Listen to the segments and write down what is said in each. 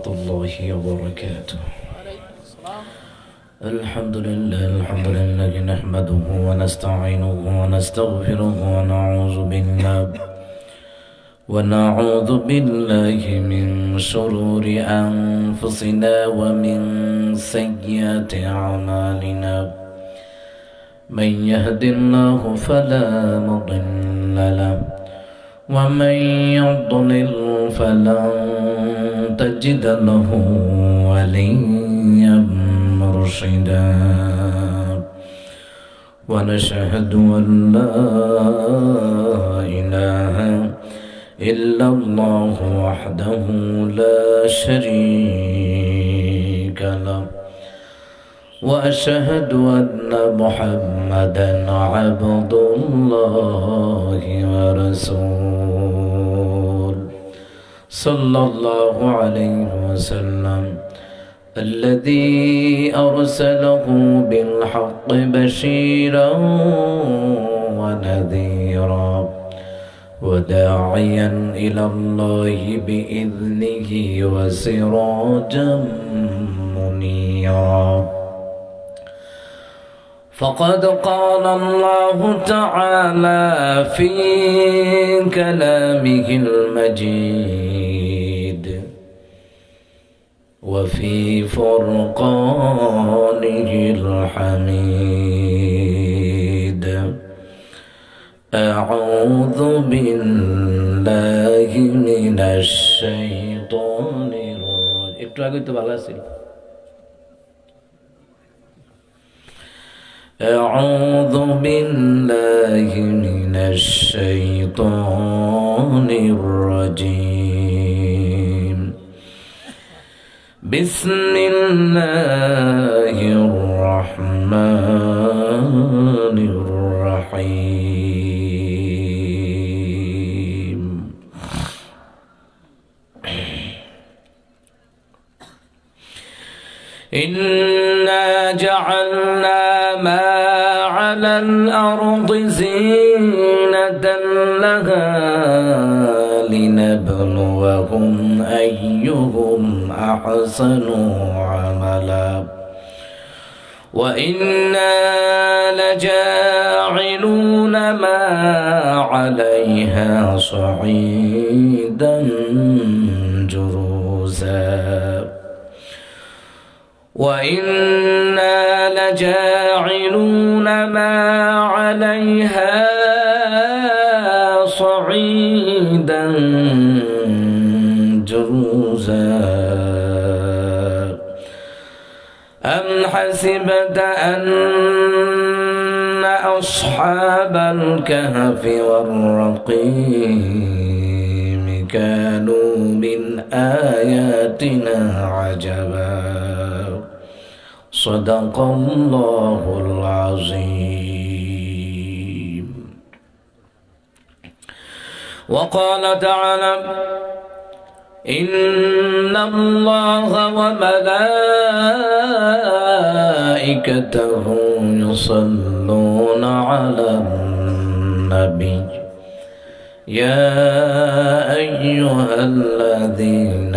ورحمة الله وبركاته. الحمد لله نحمده ونستعينه ونستغفره ونعوذ بالله من شرور أنفسنا ومن سيئات أعمالنا. من يهد الله فلا مضل له ومن يضلل فلن تجد له وليا مرشدا. ونشهد أن لا إله إلا الله وحده لا شريك له وأشهد أن محمدا عبد الله ورسوله صلى الله عليه وسلم الذي أرسله بالحق بشيرا ونذيرا وداعيا إلى الله بإذنه وسراجا منيرا. فقد قال الله تعالى في كلامه المجيد وفي فرقانه الحميد. أعوذ بالله من الشيطان الرجيم. أعوذ بالله من الشيطان الرجيم. بسم الله الرحمن الرحيم. إنا جعلنا ما على الأرض زينة لها لنبلوهم أيهم أحسن عملا وإنا لجاعلون ما عليها صعيدا جرزا وإنا لجاعلون ما عليها صعيدا جرزا. أم حسبت أن أصحاب الكهف والرقيم كانوا من آياتنا عجبا. صدق الله العظيم. وقال تعالى إن الله وملائكته يصلون على النبي يا أيها الذين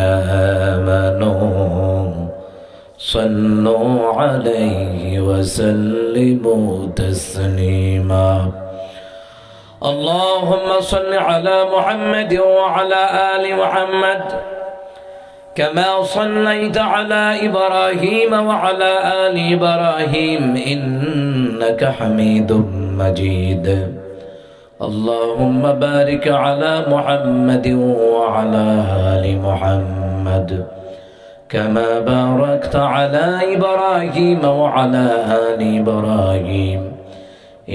آمنوا صلوا عليه وسلموا تسليما. اللهم صل على محمد وعلى آل محمد كما صليت على إبراهيم وعلى آل إبراهيم إنك حميد مجيد. اللهم بارك على محمد وعلى آل محمد كما باركت على إبراهيم وعلى آل إبراهيم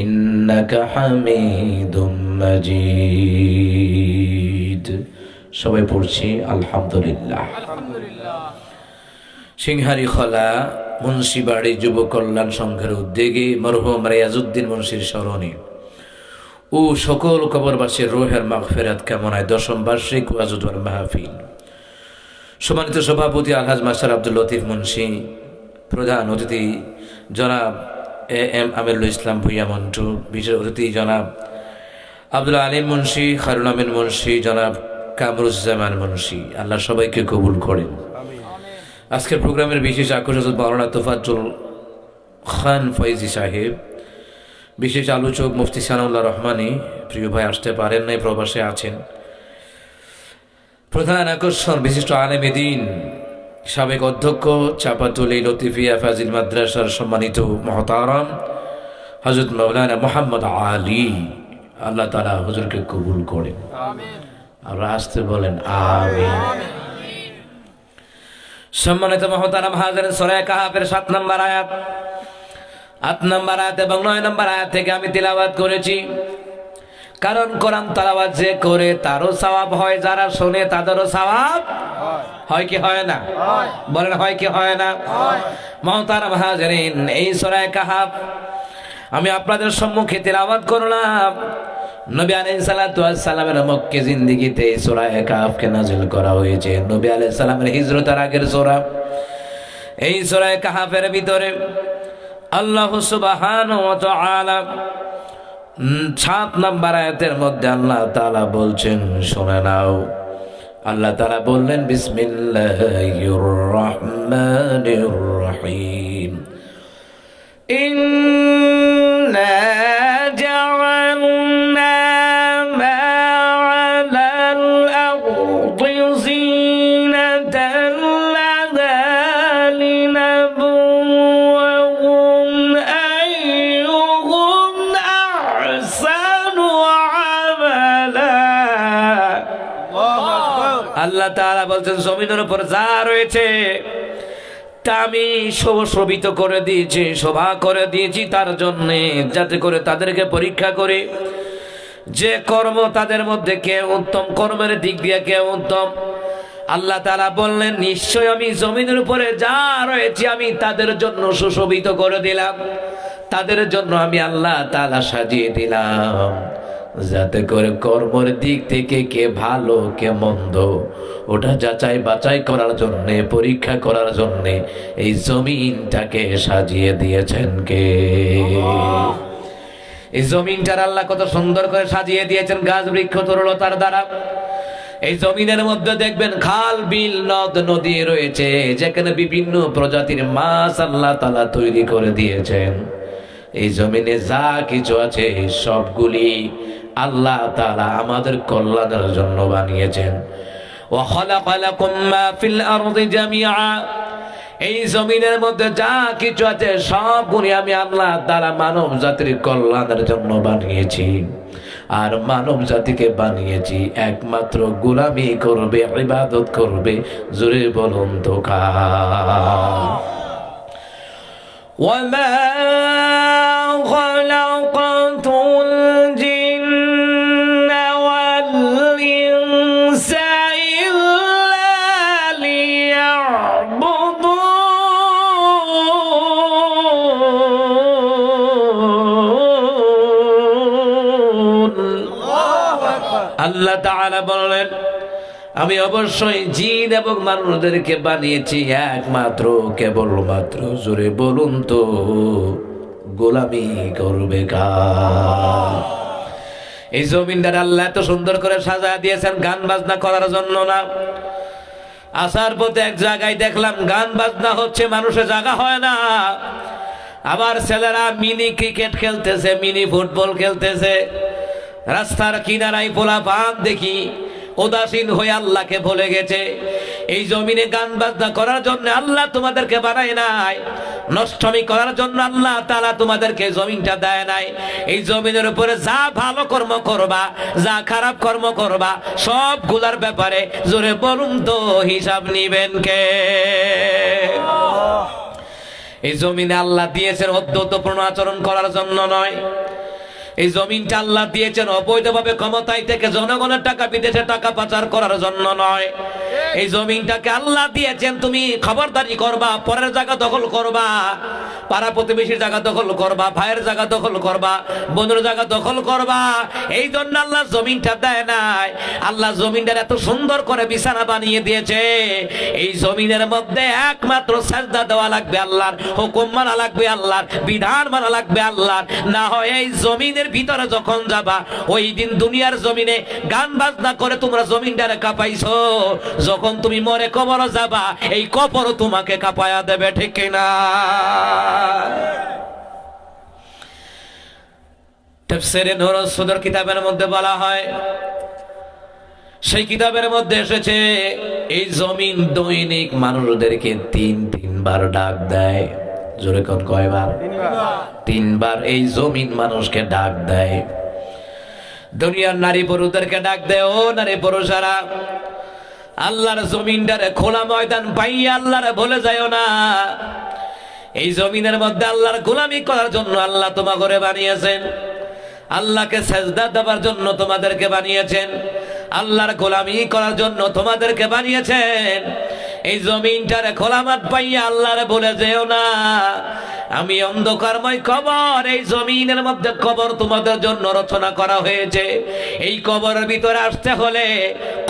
إنك حميد مجيد. সবাই পড়ছি আলহামদুলিল্লাহ। সিংহারি খোলা মুন্সিবাড়ি যুব কল্যাণ সংঘের উদ্যোগে মরহুম রিয়াজউদ্দিন মুন্সির স্মরণে ও সকল কবরবাসীর রোহের মাগফিরাত কামনায় 10ম বার্ষিক ওয়াজুদ ওয়াল মাহফিল। সম্মানিত সভাপতি আলহাজ মাস্টার আব্দুল লতিফ মুন্সি, প্রধান অতিথি জনাব এম আমিরুল ইসলাম ভুইয়া মন্টু, বিশেষ অতিথি জনাব আব্দুল আলিম মুন্সি, খায়রুল আমিন মুন্সি, জনাব কামরুজ্জামান মুন্সি। আল্লাহ সবাইকে কবুল করেন। আজকের প্রোগ্রামের বিশেষ আকর্ষণ মাওলানা তোফাজ্জল খান ফয়েজি সাহেব, বিশেষ আলোচক মুফতি সানাউল্লাহ রহমানী। প্রিয় ভাই আসতে পারেন নাই, প্রবাসে আছেন। প্রধান আকর্ষণ বিশিষ্ট আলেমে দ্বীন, সাবেক অধ্যক্ষ চাপাতুলি লতিফিয়া ফাজিল মাদ্রাসার সম্মানিত মহতারাম হযরত মাওলানা মোহাম্মদ আলী। আল্লাহ তাআলা হুজুরকে কবুল করেন, আমিন। আর আসতে বলেন আমিন। সম্মানিত মহতারাম হাজিরিন, সূরা কাহাফের 7 নম্বর আয়াত, 8 নম্বর আয়াত এবং 9 নম্বর আয়াত থেকে আমি তিলাওয়াত করেছি। কারণ কোরআন তেলাওয়াত যে করে তারও সওয়াব হয়, যারা শুনে তাদেরও সওয়াব হয় কি হয় না? বলেন হয় কি হয় না? মহতারাম হাজিরিন, এই সূরা কাহাফ আমি আপনাদের সম্মুখে তিলাওয়াত করলাম। নবী আলাইহিস সালাতু ওয়াস সালামের মক্কে জিন্দেগিতে এই সূরা কাহাফকে নাযিল করা হয়েছে। নবী আলাইহিস সালামের হিজরতের আগের সূরা। এই সূরা কাহাফের ভিতরে আল্লাহ সুবহানাহু ওয়া তাআলা 7 নম্বর আয়াতের মধ্যে আল্লাহ তাআলা বলছেন, শুনে নাও। আল্লাহ তাআলা বললেন, বিসমিল্লাহির রহমানির রহিম, ইন্না জাআলনা মা আলাল আরদি যিনাতাল লাহা লিনাবলুওয়াহুম আইয়ুহুম আহসানু আমালা। আল্লাহ তাআলা বলছেন, জমিনের উপর যা রয়েছে তা আমি শোভিত করে দিয়েছি, শোভা করে দিয়েছি তার জন্য, যাতে করে তাদেরকে পরীক্ষা করে যে কর্ম তাদের মধ্যে কে উত্তম, কর্মের দিক দিয়ে কে উত্তম। আল্লাহ তাআলা বললেন, নিশ্চয় আমি জমিনের উপরে যা রয়েছে আমি তাদের জন্য সুশোভিত করে দিলাম, তাদের জন্য আমি আল্লাহ তাআলা সাজিয়ে দিলাম, যাতে করে কর্মের দিক থেকে কে ভালো কে মন্দ ওটা যাচাই বাছাই করার জন্য, পরীক্ষা করার জন্য এই জমিনটাকে সাজিয়ে দিয়েছেন কে? এই জমিনটার আল্লাহ কত সুন্দর করে সাজিয়ে দিয়েছেন গাছ বৃক্ষ তরুলতার দ্বারা। এই জমিনের মধ্যে দেখবেন খাল বিল নদ নদী রয়েছে, যেখানে বিভিন্ন প্রজাতির মাছ আল্লাহ তাআলা তৈরি করে দিয়েছেন। এই জমিনে যা কিছু আছে সবগুলি আল্লাহ তাআলা আমাদের কল্যাণের জন্য বানিয়েছেন। ওয়া খালাকা লাকুম মা ফিল আরদি জামিআ, এই জমিনের মধ্যে যা কিছু আছে সবগুলি আমি আল্লাহ তাআলা মানব জাতির কল্যাণের জন্য বানিয়েছি। আর মানব জাতিকে বানিয়েছি একমাত্র গোলামি করবে, ইবাদত করবে। জোরে বলুন তো কার? وما خلقت الجن والإنس إلا ليعبدون। আল্লাহ তাআলা বলেন, আমি অবশ্যই জিন এবং মানুষদেরকে বানিয়েছি একমাত্র কেবলমাত্র, জোরে বলুন তো, গোলামি করবে কার? এই জমিনদার আল্লাহ এত সুন্দর করে সাজায় দিয়েছেন গান বাজনা করার জন্য না। আসার পথে এক জায়গায় দেখলাম গান বাজনা হচ্ছে, মানুষের জায়গা হয় না। আবার ছেলেরা মিনি ক্রিকেট খেলতেছে, মিনি ফুটবল খেলতেছে। রাস্তার কিনারায় পোলাপান দেখি উদাসীন হয়ে আল্লাহকে ভুলে গেছে। এই জমিনে গান বাজনা করার জন্য আল্লাহ তোমাদেরকে বানায় নাই, নষ্টমী করার জন্য আল্লাহ তাআলা তোমাদেরকে জমিনটা দেয় নাই। এই জমিনের উপরে যা ভালো কর্ম করবা, যা খারাপ কর্ম করবা, সবগুলার ব্যাপারে জোরে বলুন তো হিসাব নিবেন কে? এই জমিনে আল্লাহ দিয়েছেন অদ্যতপূর্ণ আচরণ করার জন্য নয়। এই জমিনটা আল্লাহ দিয়েছেন অবৈধভাবে ক্ষমতায় থেকে জনগণের টাকা বিদেশে টাকা পাচার করার জন্য নয়। এই জমিনটাকে আল্লাহ দিয়েছেন তুমি খবরদারি করবা, পরের জায়গা দখল করবা, পাড়া প্রতিবেশীর জায়গা দখল করবা, ভাইয়ের জায়গা দখল করবা, বোনের জায়গা দখল করবা। এই জন্য আল্লাহ জমিনটা দেয় নাই। আল্লাহ জমিনটার এত সুন্দর করে বিছানা বানিয়ে দিয়েছে। এই জমিনের মধ্যে একমাত্র সাজদা দেওয়া লাগবে আল্লাহর, হুকুম মানা লাগবে আল্লাহর, বিধান মানা লাগবে আল্লাহর। না হয় এই জমিনের ভিতরে যখন যাবা, ওই দিন দুনিয়ার জমিনে গান বাজনা করে তোমরা জমিনটারে কাঁপাইছো, যখন তুমি মরে কবর যাবা, এই কবর তোমাকে কাঁপায়া দেবে, ঠিক কিনা? তাফসীরে নূরুস সুদূর কিতাবের মধ্যে বলা হয়, সেই কিতাবের মধ্যে এসেছে এই জমিন দৈনিক মানুষদেরকে তিনবার ডাক দেয়। জোরে কোন কয়বার? তিনবার এই জমিন মানুষকে ডাক দেয়। দুনিয়ার নারী পুরুষদেরকে ডাক দেয়, ও নারী পুরুষেরা, আল্লাহর জমিনটারে খোলা ময়দান পাইয়া আল্লাহরে ভুলে যাইও না। এই জমিনের মধ্যে আল্লাহর গোলামি করার জন্য আল্লাহ তোমাকে বানিয়েছেন, আল্লাহকে সেজদা দেওয়ার জন্য তোমাদেরকে বানিয়েছেন, আল্লাহর গোলামি করার জন্য তোমাদেরকে বানিয়েছেন। এই জমিনটারে খোলা মাঠ পাইয়া আল্লাহরে বলে যেও না আমি অন্ধকারময় কবর। এই জমিনের মধ্যে কবর তোমাদের জন্য রচনা করা হয়েছে। এই কবরের ভিতরে আসতে হলে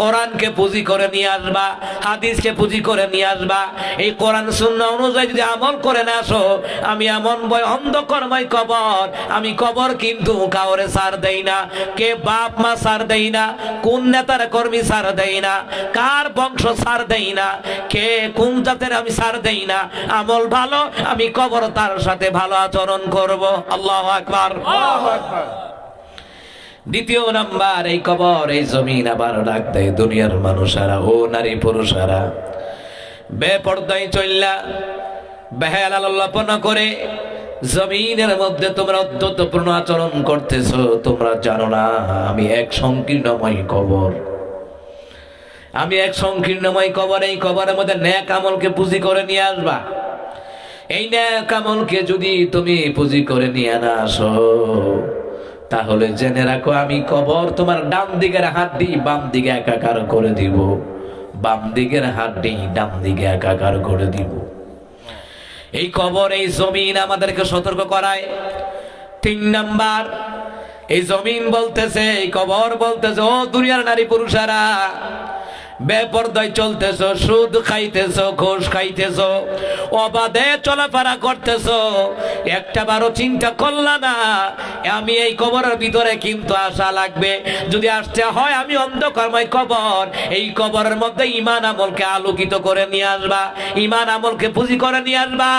কোরআনকে পুঁজি করে নিয়ে আসবা, হাদিসকে পুঁজি করে নিয়ে আসবা। এই কোরআন সুন্নাহ অনুযায়ী যদি আমল করে না আসো, আমি এমন অন্ধকারময় কবর, আমি কবর কিন্তু কাউরে সার দেই না। কে বাপ মা সার দেই না, কোন নেতার কর্মী সার দেই না, কার বংশ সার দেই না, কে কোন জাতের আমি সার দেই না। আমল ভালো, আমি কবর তার সাথে ভালো আচরণ করব। আল্লাহু আকবার। দ্বিতীয় নাম্বার, এই কবর, এই জমিন আবার ডাক দেয় দুনিয়ার মানুষেরা, ও নারী পুরুষেরা, বেপরদায় চললা, বেহায়ালাপনা করে জমিনের মধ্যে তোমরা অদ্ভুতপূর্ণ আচরণ করতেছো। তোমরা জানো না আমি এক সংকীর্ণময় কবর, আমি এক সংকীর্ণময় কবর। এই কবরের মধ্যে নেক আমলকে পুঁজি করে নিয়ে আসবা। এই নেক আমলকে যদি তুমি পুঁজি করে নিয়ে না আসো, তাহলে জেনে রাখো আমি কবর তোমার ডান দিকের হাড্ডি বাম দিকে একাকার করে দিব, বাম দিকের হাড্ডি ডান দিকে একাকার করে দিব। এই কবর, এই জমিন আমাদেরকে সতর্ক করায়। 3 নাম্বার, এই জমিন বলতেছে, এই কবর বলতেছে, ও দুনিয়ার নারী পুরুষেরা, বেপরদায় চলতেছ, সুদ খাইতেছ, ঘুষ খাইতেছ, অবাধে চলাফেরা করতেছ, একটা বারো চিন্তা করলা না আমি এই কবরের ভিতরে কিন্তু আসা লাগবে। যদি আসতে হয় আমি অন্ধকারময় কবর, এই কবরের মধ্যে ঈমান আমলকে আলোকিত করে নিয়ে আসবা, ঈমান আমলকে পুঁজি করে নিয়ে আসবা,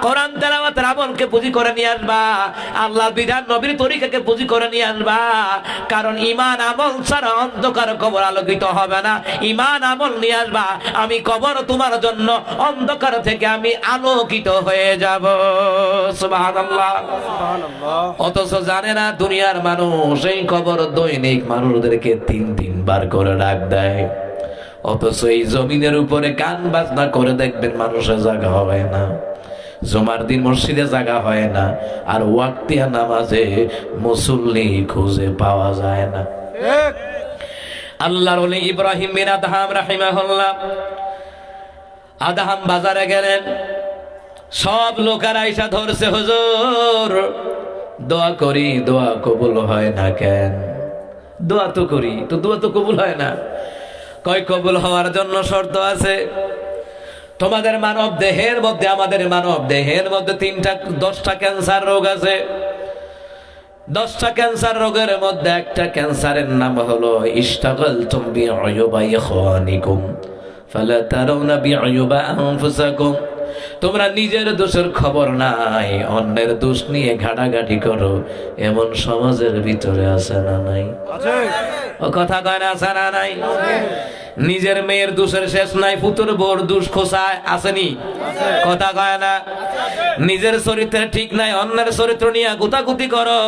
কোরআন তেলাওয়াতের আমলকে পুঁজি করে নিয়ে আসবা, আল্লাহর বিধান নবীর তরিকাকে পুঁজি করে নিয়ে আসবা। কারণ ঈমান আমল ছাড়া অন্ধকার কবর আলোকিত হবে না। ঈমান আমল নিয়ে আসবা, আমি কবর তোমার জন্য অন্ধকার থেকে আমি আলোকিত হয়ে যাব। সুবহানাল্লাহ। অথচ জানে না দুনিয়ার মানুষ এই কবর দৈনিক মানুষদেরকে 3বার করে ডাক দেয়। অথচ এই জমিনের উপরে গান বাজনা করে দেখবেন মানুষের জায়গা হয় না, জুমার দিন মসজিদে জায়গা হয় না, আর ওয়াক্তিয়া নামাজে মুসল্লি খুঁজে পাওয়া যায় না। আল্লাহর ওলি ইব্রাহিম বিন আদহাম রাহিমাহুল্লাহ আদহাম বাজারে গেলেন, সব লোকেরা আইসা ধরছে, হুজুর দোয়া করি, দোয়া কবুল হয় না কেন? দোয়া তো করি, তো দোয়া তো কবুল হয় না। কয় কবুল হওয়ার জন্য শর্ত আছে। তোমাদের মানব দেহের মধ্যে, আমাদের মানব দেহের মধ্যে 10টা ক্যান্সার রোগ আছে। 10টা ক্যান্সার রোগের মধ্যে একটা ক্যান্সারের নাম হলো ইশতাগালতুম বিউয়ুবা ইখওয়ানিকুম ফালা তারাউনা বিউয়ুবা আনফুসাকুম। তোমরা নিজের দোষের খবর নাই, অন্যের দোষ নিয়ে ঘাটাঘাটি করো, এমন সমাজের ভিতরে আছে না নাই? ও কথা কয় না, আছে না নাই? নিজের মেয়ের দোষের শেষ নাই, পুতুর বোর দোষ খোসায় আসেনি? কথা কয় না। নিজের চরিত্র ঠিক নাই, অন্যের চরিত্র নিয়ে গুতাগুতি করো।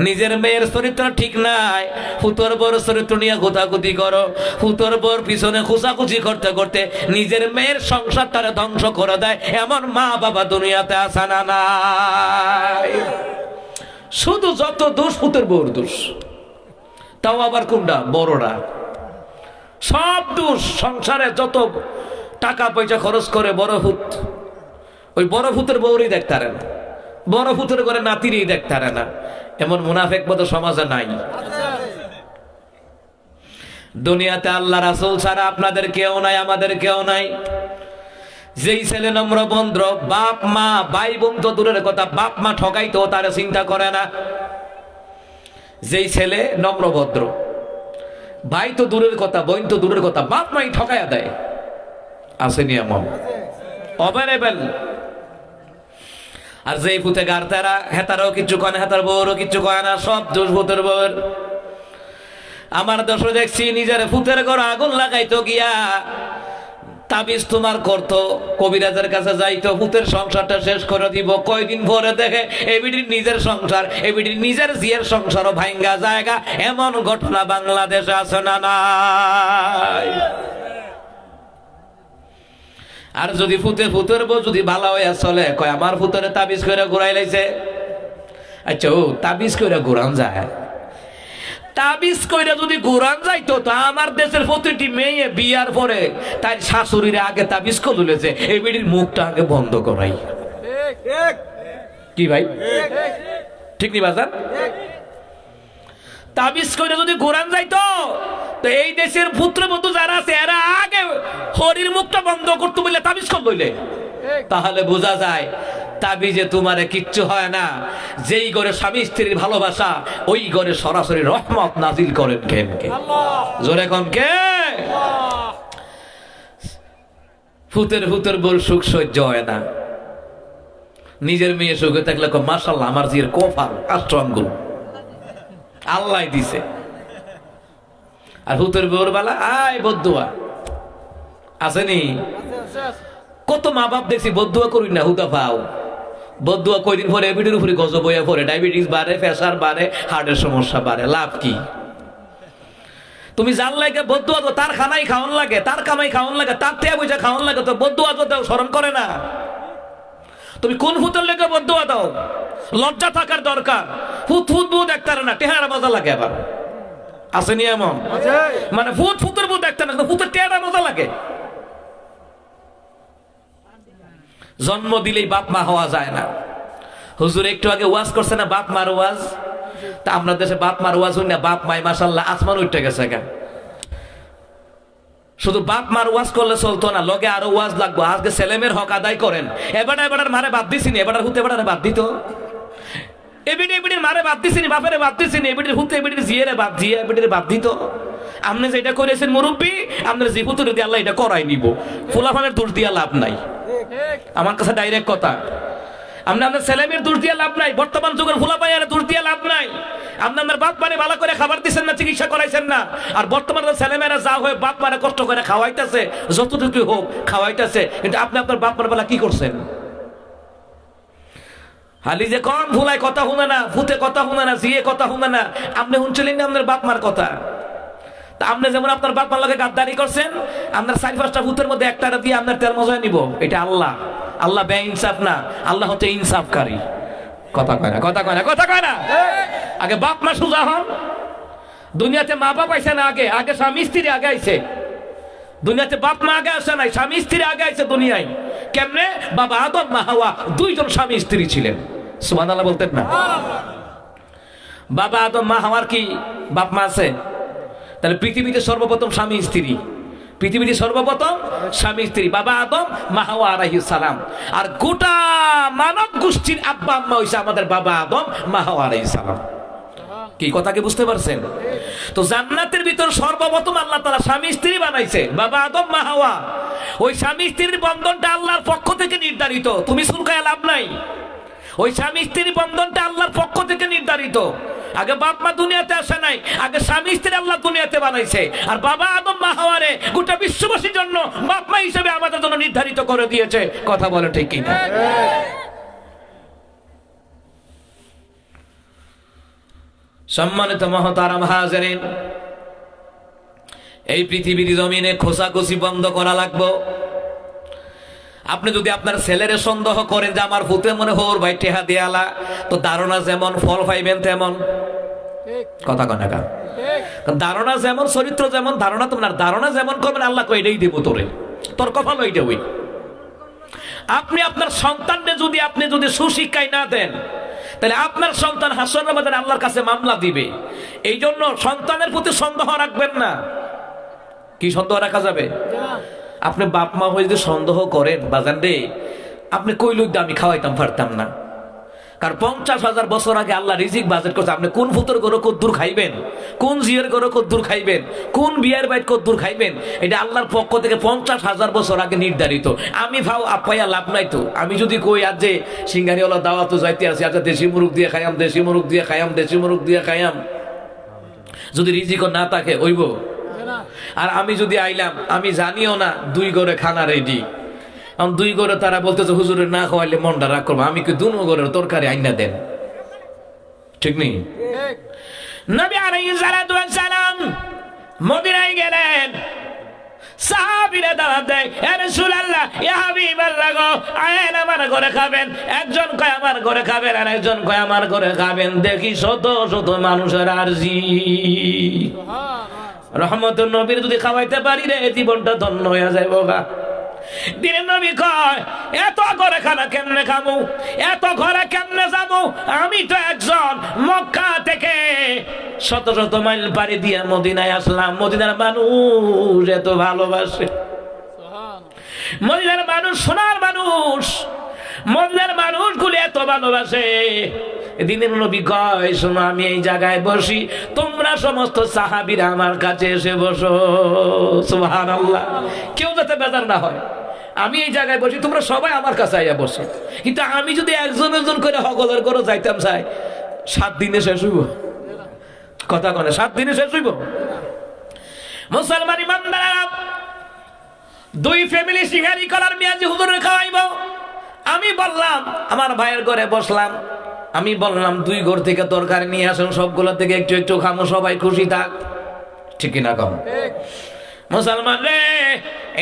নিজের মেয়ের চরিত্র ঠিক নাই, পুতুর বোর চরিত্র নিয়ে গুতাগুতি করো। পুতুর বোর পিছনে খুচাখুচি করতে করতে নিজের মেয়ের সংসারটারে ধ্বংস করে দেয়, এমন মা বাবা দুনিয়াতে আছে না নাই? শুধু যত দোষ পুতুর বোর দোষ, তাও আবার কোনটা? বড়রা। সব দোষ, সংসারে যত টাকা পয়সা খরচ করে বড় হুত, ওই বড় ফুতের বউরই দেখতে পারে না, বড় ফুতের করে নাতিরই দেখতে পারে না। এমন মুনাফেক মতো সমাজে নাই। দুনিয়াতে আল্লাহ রাসূল ছাড়া আপনাদের কেউ নাই, আমাদের কেউ নাই। যেই ছেলে নম্র ভদ্র, বাপ মা ভাই বোন তো দূরের কথা, বাপ মা ঠকাইতো তারা চিন্তা করে না। যেই ছেলে নম্র ভদ্র, ভাই তো দূরের কথা, বোন তো দূরের কথা, বাপ মাই ঠকাইয়া দেয়, আসেনি এমন অ্যাভেলেবেল। আর যেই ভূতে গার্তারা, হেতারও কিচ্ছু কয় না, হেতার বউরও কিচ্ছু কয় না, সব দোষ ভূতের বউর। আমার দেশে দেখছি নিজের ভূতের ঘর আগুন লাগাইতো গিয়া তাবিজ তোমার করতো, কবিরাজের কাছে যাইতো, ভূতের সংসারটা শেষ করে দিব। কয়দিন পরে দেখে এবিডির নিজের সংসার, এবিডির নিজের জিয়ের সংসারও ভাঙ্গা জায়গা। এমন ঘটনা বাংলাদেশে আছে না নাই? আর যদি ফুতের বউ যদি ভালো হইয়া চলে, কয় আমার ফুতের তাবিজ করে ঘুরাই লাইছে। আচ্ছা, ও তাবিজ করে ঘুরান যায়? তাবিজ কইরা যদি ঘুরান যাইতো তো আমার দেশের প্রতিটি মেয়ে বিয়ার পরে তার শাশুড়ির আগে তাবিজ করেছে, এই বেটির মুখটা আগে বন্ধ করাই। কি ভাই ঠিক নি বাজার? তাবিজ কইরা যদি ঘুরান যাইতো তো এই দেশের পুত্রবধূ যারা আছে এরা আগে হরির মুখটা বন্ধ করতে বলে তাবিজ কর লইলে। তাহলে বোঝা যায় তাবিজে তোমারে কিচ্ছু হয় না। যেই ঘরে স্বামী স্ত্রীর ভালোবাসা, ওই ঘরে সরাসরি রহমত নাজিল করেন কে? জোরে কোন কে? ফুতের বল সুখ সহ্য হয় না। নিজের মেয়ে সুখে থাকলে মাশাআল্লাহ আমার জিয়ের কপাল কাষ্ট আঙ্গুল আল্লাহ দিছে। আর ফুতের বউর বেলা আয় বদুয়া আসেনি? কত মা বাপ দেখছি বদুয়া করি না, হুদা পাও বদুয়া কয়দিন পরে এবিডির উপরে গজব হইয়া পড়ে, ডায়াবেটিস বাড়ে, প্রেসার বাড়ে, হার্টের সমস্যা বাড়ে। লাভ কি? তুমি যার লাগে বদুয়া তো তার খানাই খাওয়ান লাগে, তার কামাই খাওয়ান লাগে, তার টেয়া পয়সা খাওয়ান লাগে, তো বদুয়া তো দেও, স্মরণ করে না। তুমি কোন ফুতের লেগে বদুয়া দাও? লজ্জা থাকার দরকার। ফুত বউ দেখতে না, টেহারা মজা লাগে। আবার আসেনি এমন? মানে ফুতের বউ দেখতে না, ফুতের টেহারা মজা লাগে। জন্ম দিলেই বাপ মা হওয়া যায় না। হুজুর একটু আগে ওয়াজ করছে না, বাপ মার ওয়াজ। তা আমরা দেশে বাপ মার ওয়াজ হই না, বাপ মাই মাশাআল্লাহ আসমান উঠে গেছে। শুধু বাপ মার ওয়াজ করলে চলতো না, লগে আরো ওয়াজ লাগবো। আজকে ছেলেমেয়ের হক আদায় করেন। এবার মারে বাদ দিছিনি, এবার হুতে এবার বাদ দিত। এবিডির মারে বাদ দিছিনি, বাপেরে বাদ দিছিনি, এবিডির হুতে এবিডির জিয়েরে বাদ দিয়ে এবিডির বাদ দিত। আপনি যেটা করেছেন মুরব্বী, আপনার জীবুত দিয়ে আল্লাহ এটা করাই নিব। ফুলাফানের দোষ দিয়া লাভ নাই। আমার কাছে ডাইরেক্ট কথা, আপনার ছেলেমেয়ের দোষ দিয়ে লাভ নাই। বর্তমান যুগের ফুলাফাইয়ার দোষ দিয়ে লাভ নাই। আপনার বাপ মানে ভালো করে খাবার দিচ্ছেন না, চিকিৎসা করাইছেন না। আর বর্তমান ছেলেমেয়েরা যা হয়ে বাপ মানে কষ্ট করে খাওয়াইতেছে, যতটুকু হোক খাওয়াইতেছে, কিন্তু আপনি আপনার বাপ মার বেলা কি করছেন? হালি যে কম ফুলায় কথা শুনে না, ফুতে কথা শুনে না, জিয়ে কথা শুনে না। আপনি শুনছিলেন না আপনার বাপ মার কথা? তা আপনি যেমন আপনার বাপ মার লগে গাদ্দারি করছেন, আপনার 4-5টা ভূতের মধ্যে একটা দিয়ে আপনার তেল মজায় নিব। এটা আল্লাহ বে ইনসাফ না, আল্লাহ হচ্ছে ইনসাফকারী। কথা কয় না। আগে বাপ মা সোজা হন। দুনিয়াতে মা বাপ আইসে না, আগে স্বামী স্ত্রী আগে আইছে। দুনিয়াতে বাপ মা আগে আসে নাই, স্বামী স্ত্রী আগে আইছে দুনিয়ায়। কেমনে? বাবা আদম মা হাওয়া দুইজন স্বামী স্ত্রী ছিলেন। সুবহানাল্লাহ বলতেন না? বাবা আদম মা হাওয়ার কি বাপ মা আছে? তাহলে পৃথিবীতে সর্বপ্রথম স্বামী স্ত্রী, পৃথিবীতে সর্বপ্রথম স্বামী স্ত্রী বাবা আদম মা হাওয়া আলাইহিস সালাম। আর গোটা মানব গোষ্ঠীর আব্বা আম্মা হইছে আমাদের বাবা আদম মা হাওয়া আলাইহিস সালাম। কি কথা কি বুঝতে পারছেন? তো জান্নাতের ভিতর সর্বপ্রথম আল্লাহ তাআলা স্বামী স্ত্রী বানাইছে বাবা আদম মা হাওয়া। ওই স্বামী স্ত্রীর বন্ধনটা আল্লাহর পক্ষ থেকে নির্ধারিত, তুমি শুনকায় লাভ নাই। ওই স্বামী স্ত্রীর বন্ধনটা আল্লাহর পক্ষ থেকে নির্ধারিত। আগে বাপ মা দুনিয়াতে আসে নাই, আগে স্বামী স্ত্রী আল্লাহ দুনিয়াতে বানাইছে। আর বাবা আদম মা হাওয়ারে গোটা বিশ্ববাসীর জন্য বাপ মা হিসেবে আমাদের জন্য নির্ধারিত করে দিয়েছে। কথা বলে ঠিক কিনা? সম্মানিত মহতারাম হাজিরিন, এই পৃথিবীর জমিনে খোসাখুসি বন্ধ করা লাগবো। আপনি যদি আপনার ছেলেরে সন্দেহ করেন যে আমার ভূতে মনে হোর ভাই টেহা দিয়ালা, তো ধারণা যেমন ফল পাইবেন তেমন। কথা কয় না? ধারণা যেমন চরিত্র যেমন, ধারণা তোমার ধারণা যেমন করবেন আল্লাহ কই এটাই দেব তোরে, তোর কপাল ওইটা ওই। আপনি আপনার সন্তানকে আপনি যদি সুশিক্ষায় না দেন, তাহলে আপনার সন্তান হাসরের ময়দানে আল্লাহর কাছে মামলা দিবে। এই জন্য সন্তানের প্রতি সন্দেহ রাখবেন না। কি সন্দেহ রাখা যাবে? আপনি বাপ মা হয়ে যদি সন্দেহ করেন, বাজান রে, আপনি কইলুদ আমি খাওয়াইতাম পারতাম না। কারণ 50,000 বছর আগে আল্লাহ রিজিক বাজেট করছে। আপনি কোন ফুতর গরু কদ্দুর খাইবেন, কোন জিয়ের গরু কদ্দুর খাইবেন, কোন বিয়ের বাইট কদ্দুর খাইবেন, এটা আল্লাহর পক্ষ থেকে 50,000 বছর আগে নির্ধারিত। আমি ভাও আপাইয়া লাভ নাই তো। আমি যদি কই আজ যে সিঙ্গারিওয়ালা দাওয়াত যাইতে আসি, আচ্ছা দেশি মুরগ দিয়ে খাইয়াম, দেশি মুরগ দিয়ে খাইয়াম, দেশি মুরগ দিয়ে খাইয়াম, যদি রিজিকও না থাকে হইব? আর আমি যদি আইলাম, আমি জানিও না 2 ঘরে খানা রেডি, 2 ঘরে তারা বলতেছে হুজুরের না খাওয়াইলে মনটা রাগ করবো, আমি কি 2 ঘরের তরকারি আইনা দেন? ঠিক নেই? নবী আলাইহিস সালাতু ওয়াস সালাম মদিনায় গেলেন, সাহাবীরা দাওয়াত দেয়, ইয়া রাসূলুল্লাহ, ইয়া হাবিবাল্লাহ গো, আয়েন আমার ঘরে খাবেন। একজন কয় আমার ঘরে খাবেন, আর একজন কয় আমার ঘরে খাবেন। দেখি শত শত মানুষের আরজি। রহমতুল নবীর যদি খাওয়াইতে পারি রে, জীবনটা ধন্য হয়ে যায় বাবা। দিনের নবী কয়, এত ঘরে খানা কেমনে খাবো, এত ঘরে কেমনে যাবো? আমি তো একজন মক্কা থেকে শত শত মাইল পাড়ি দিয়ে মদিনায় আসলাম। মদিনার মানুষ এত ভালোবাসে, মদিনার মানুষ সোনার মানুষ, মদিনার মানুষগুলি এত ভালোবাসে। দিনের নবী কয়, শোনো, আমি এই জায়গায় বসি, তোমরা সমস্ত সাহাবীরা আমার কাছে এসে বসো। সুবহানাল্লাহ। কেউ যাতে বেজার না হয়, আমি এই জায়গায় বসি, তোমরা সবাই আমার কাছে আইয়া বসে। কিন্তু আমি যদি একজন একজন করে হগলের করে যাইতাম চাই, 7 দিনে শেষ হইব? কথা কনে 7 দিনে শেষ হইব? মুসলমান ইমানদাররা, 2 ফ্যামিলি শিকারি করার মেয়াজি হুজুরে খাওয়াইব। আমি বললাম, আমার ভাইয়ের ঘরে বসলাম, আমি বললাম 2 ঘর থেকে তরকারি নিয়ে আসেন, সবগুলো থেকে একটু একটু খামো, সবাই খুশি থাক। ঠিক কিনা কম? মুসলমান রে,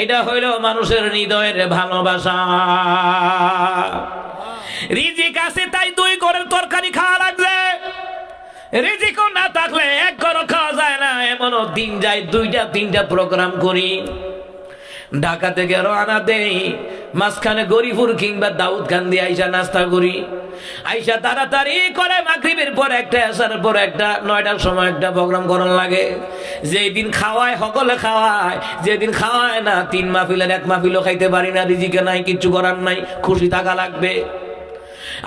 এটা হইল মানুষের হৃদয়ের ভালোবাসা। রিজিক আছে তাই 2 ঘরের তরকারি খাওয়া লাগবে। রিজিকও না থাকলে 1 ঘর খাওয়া যায় না। এমনও দিন যায় 2টা 3টা প্রোগ্রাম করি, ঢাকা থেকে রওনা দেই, মাঝখানে গরিপুর কিংবা দাউদকান্দি আইসা নাস্তা করি। আইসা তাড়াতাড়ি করে মাগরিবের পর একটা, আসার পর একটা, 9টার সময় একটা প্রোগ্রাম করার লাগে। যেদিন খাওয়ায় সকলে খাওয়ায়, যেদিন খাওয়ায় না 3 মাহফিলের 1 মাহফিলও খাইতে পারি না। রিজিকে নাই, কিচ্ছু করার নাই, খুশি থাকা লাগবে।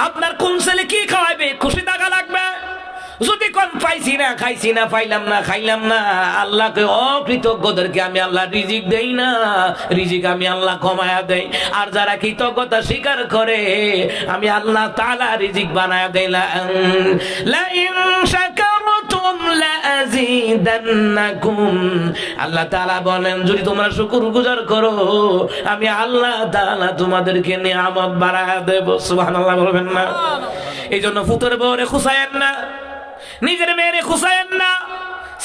আপনার কোন ছেলে কি খাওয়াইবে, খুশি থাকা লাগবে। যদি কোন পাইছি না, খাইছি না, পাইলাম না, খাইলাম না, আল্লাহকে অকৃতজ্ঞদেরকে আমি আল্লাহ রিজিক দেই না, রিজিক আমি আল্লাহ কমায়া দেই। আর যারা কৃতজ্ঞতা স্বীকার করে, আমি আল্লাহ তাআলা রিজিক বানায়া দেই। লা ইন শাকারতুম লা আযীদান্নাকুম, আল্লাহ তাআলা বলেন, যদি তোমরা শুকরগুজার করো, আমি আল্লাহ তাআলা তোমাদেরকে নিয়ামত বাড়ায়া দেব। সুবহানাল্লাহ বলবেন না? এই জন্য ফুতের বউরে খুশায়েন না, নিজের মেয়েরে খুশায়েন না,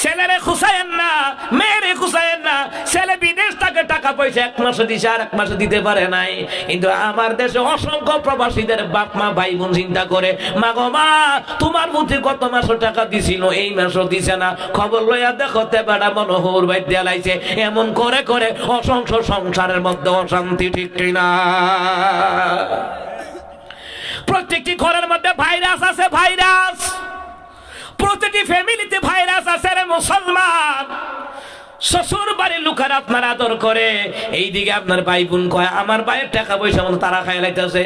ছেলেরে খুশায়েন না, মেয়েরে খুশায়েন না। ছেলে বিদেশ থেকে টাকা পয়সা 1 মাসে দিছে, আর 1 মাসে দিতে পারে নাই। কিন্তু আমার দেশে অসংখ্য প্রবাসীদের বাপ মা ভাই বোন চিন্তা করে, মা গো মা, তোমার বুদ্ধি গত মাসে টাকা দিছিল, এই মাসও দিছে না, খবর লইয়া দেখো তে বেড়া মনোহর বাইর দিয়া লাইছে। এমন করে করে অসংখ্য সংসারের মধ্যে অশান্তি। ঠিক কিনা? প্রত্যেকটি ঘরের মধ্যে ভাইরাস আছে, ভাইরাস। প্রতিটি ফ্যামিলিতে ভাইরাস আছে রে মুসলমান। শ্বশুর বাড়ির লোকের আপনার আদর করে, এইদিকে আপনার ভাই বোন কয় আমার ভাইয়ের টাকা পয়সা মতো তারা খাই লাইতেছে,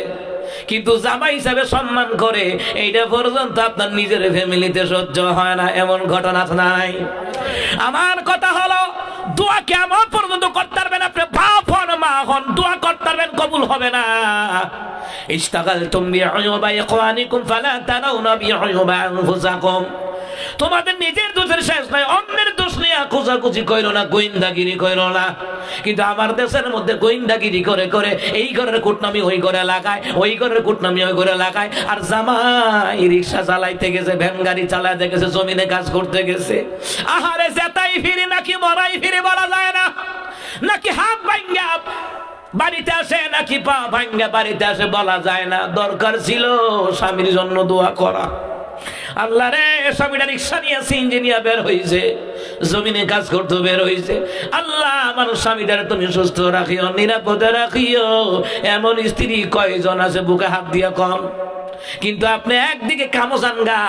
কিন্তু জামাই হিসাবে সম্মান করে, এইটা পর্যন্ত আপনার নিজের ফ্যামিলিতে সহ্য হয় না। এমন ঘটনা নাই? আমার কথা হলো, দোয়া কেমন পর্যন্ত করতে পারবেন? আপনি বাপ হন, মা হন, দোয়া করতে পারবেন, কবুল হবে না। ইস্তাগালতুম বিউবা ইখওয়ানিকুম ফালা তারাউনা বিউবা আনফুসাকুম, তোমাদের নিজের দোষের শেষ নাই, অন্যের দোষ নিয়ে খোঁজাখুঁজি কইরো না, গোয়েন্দাগিরি কইরো না। কিন্তু আমার দেশের মধ্যে গোয়েন্দাগিরি করে করে এই ঘরের কুটনামি ওই ঘরে লাগায়, ওই ঘরের কুটনামি ওই ঘরে লাগায়। আর জামাই রিক্সা চালাইতে গেছে, ভ্যান গাড়ি চালাইতে গেছে, জমিনে কাজ করতে গেছে। আহারে, জেতাই ফিরে নাকি মরাই ফিরে বলা যায় না, নাকি হাত ভাঙ্গা বাড়িতে আসে, নাকি পা ভাঙ্গা বাড়িতে আসে বলা যায় না। দরকার ছিল স্বামীর জন্য দোয়া করা। আল্লাহ রে, স্বামীটা রিক্সা নিয়ে ইঞ্জিনিয়ার বের হয়েছে, জমিনে কাজ করতে বের হয়েছে। আল্লাহ, আমার স্বামীদের তুমি সুস্থ রাখিও, নিরাপদে রাখিও। এমন স্ত্রী কয়জন আছে বুকে হাত দিয়া কম? কিন্তু আপনি একদিকে কামসাঙ্গা,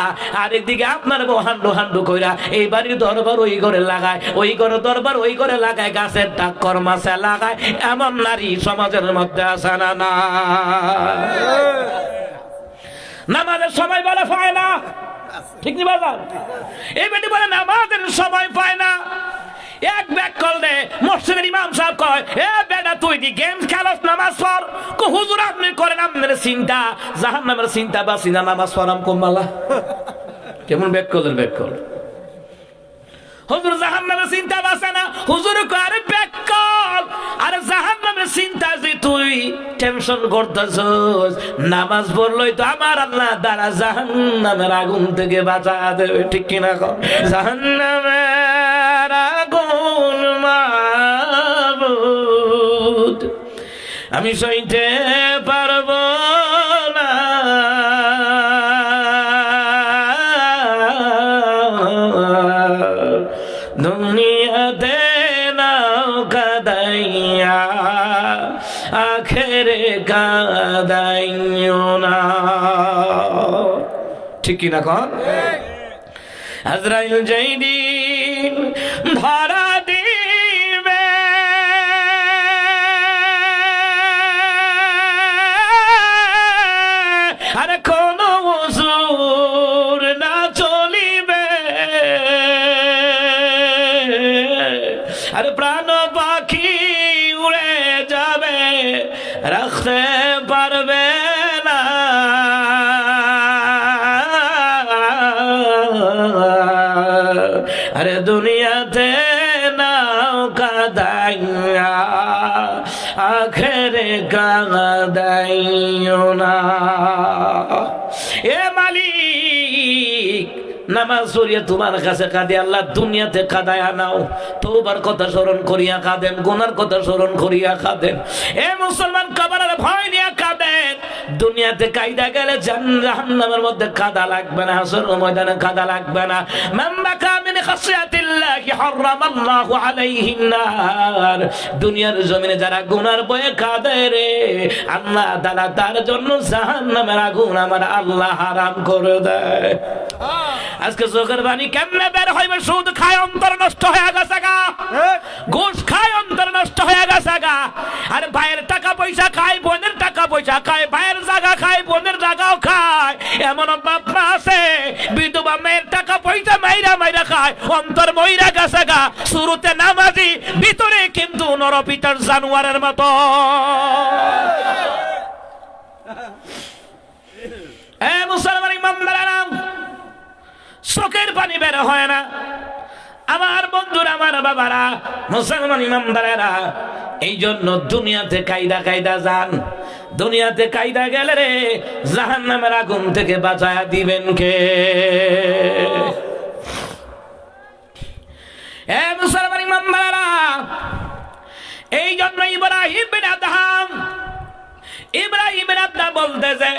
আরেকদিকে আপনার হান্ডু হান্ডু কইরা এই বাড়ির দরবার ওই ঘরে লাগায়, ওই ঘরে দরবার ওই ঘরে লাগায়, গাছের টাক্কর মাছে লাগায়। এমন নারী সমাজের মধ্যে আছে না? না, নামাজের সময় বলে পায় না, ঠিক নি বাজার? এই বেটি বলে নামাজের সময় পায় না। এক ব্যাগ করলে মসজিদের ইমাম সাহেব কয়, এ বেটা তুই দি গেম খেলস, নামাজ পড়। কো হুজুর আপনি করেন আপনার চিন্তা, জাহান্নামের চিন্তা বাসি না, নামাজ পড়াম কমালা। কেমন ব্যাগ করলেন? ব্যাগ কর হুজুর, জাহান্নামের চিন্তা বাসে না। হুজুর কয়, আরে ব্যাগ কর, আরে জাহান্নামের চিন্তা যে তুই টেনশন করতেছস, নামাজ পড়লই তো আমার আল্লাহ দ্বারা জাহান্নামের আগুন থেকে বাঁচা দেবে, ঠিক কিনা কর? জাহান্নামের আগুন মাবুদ আমি সইতে পারবো না, দুনিয়াতে নাও কাদাইয়া আখেরে কাদাইও না, ঠিক কিনা কর? আজরাইল যেই দিন ধরা দিবে, আরে কোন ওজুর না চলিবে, আরে প্রাণ পাখি উড়ে যাবে, রাখতে পারবে না। আরে দুনিয়াতে নাও কাদাইয়া আখেরে কাদাইও না। এ মালিক, নামাজ পড়িয়া তোমার কাছে কাঁদে আল্লাহ, দুনিয়াতে কাঁদায়া নাও। তওবার কথা স্মরণ করিয়া কাঁদেন, গুনার কথা স্মরণ করিয়া কাঁদেন। এ মুসলমান, কবরের ভয় নিয়ে কাঁদেন। দুনিয়াতে কাইদা গেলে জাহান্নামের মধ্যে কাঁদা লাগবে না, হাসরের ময়দানে কাঁদা লাগবে না। মান বাকা মিন খাশিয়াতিল্লাহি হারামাল্লাহু আলাইহিন নার। দুনিয়ার জমিনে যারা গুনার ভয়ে কাঁদে রে, আল্লাহ তাআলা তার জন্য জাহান্নামের আগুন আমার আল্লাহ হারাম করে দেয়। আজকে চোখের পানি কেমনে বের হইবে? সুদ খায় অন্তর নষ্ট হয়ে গেছে গা, ঘুষ খায় অন্তর নষ্ট হয়ে গেছে গা। আর ভাইয়ের টাকা পয়সা খায়, বোনের টাকা পয়সা খায়, ভাইয়ের জায়গা খায়, বোনের জায়গাও খায়। এমন বাপ মা আছে বিধবা মেয়ের টাকা পয়সা মাইরা মাইরা খায়, অন্তর মইরা গেছে গা। শুরুতে নামাজি, ভিতরে কিন্তু নরপিটার জানোয়ারের মতো। এ মুসলমান ইমানদারেরা, চোখের পানি বের হয় না। আমার বন্ধুরা, আমার বাবারা, মুসলমান ইমানদারেরা, এই জন্য দুনিয়াতে কায়দা কায়দা যান। দুনিয়াতে কায়দা গেলে রে জাহান্নামের আগুন থেকে বাঁচায়া দিবেন কে? এ মুসলমান ইমানদারেরা, এই জন্য ইব্রাহিম বিন আদহাম বলতেছে,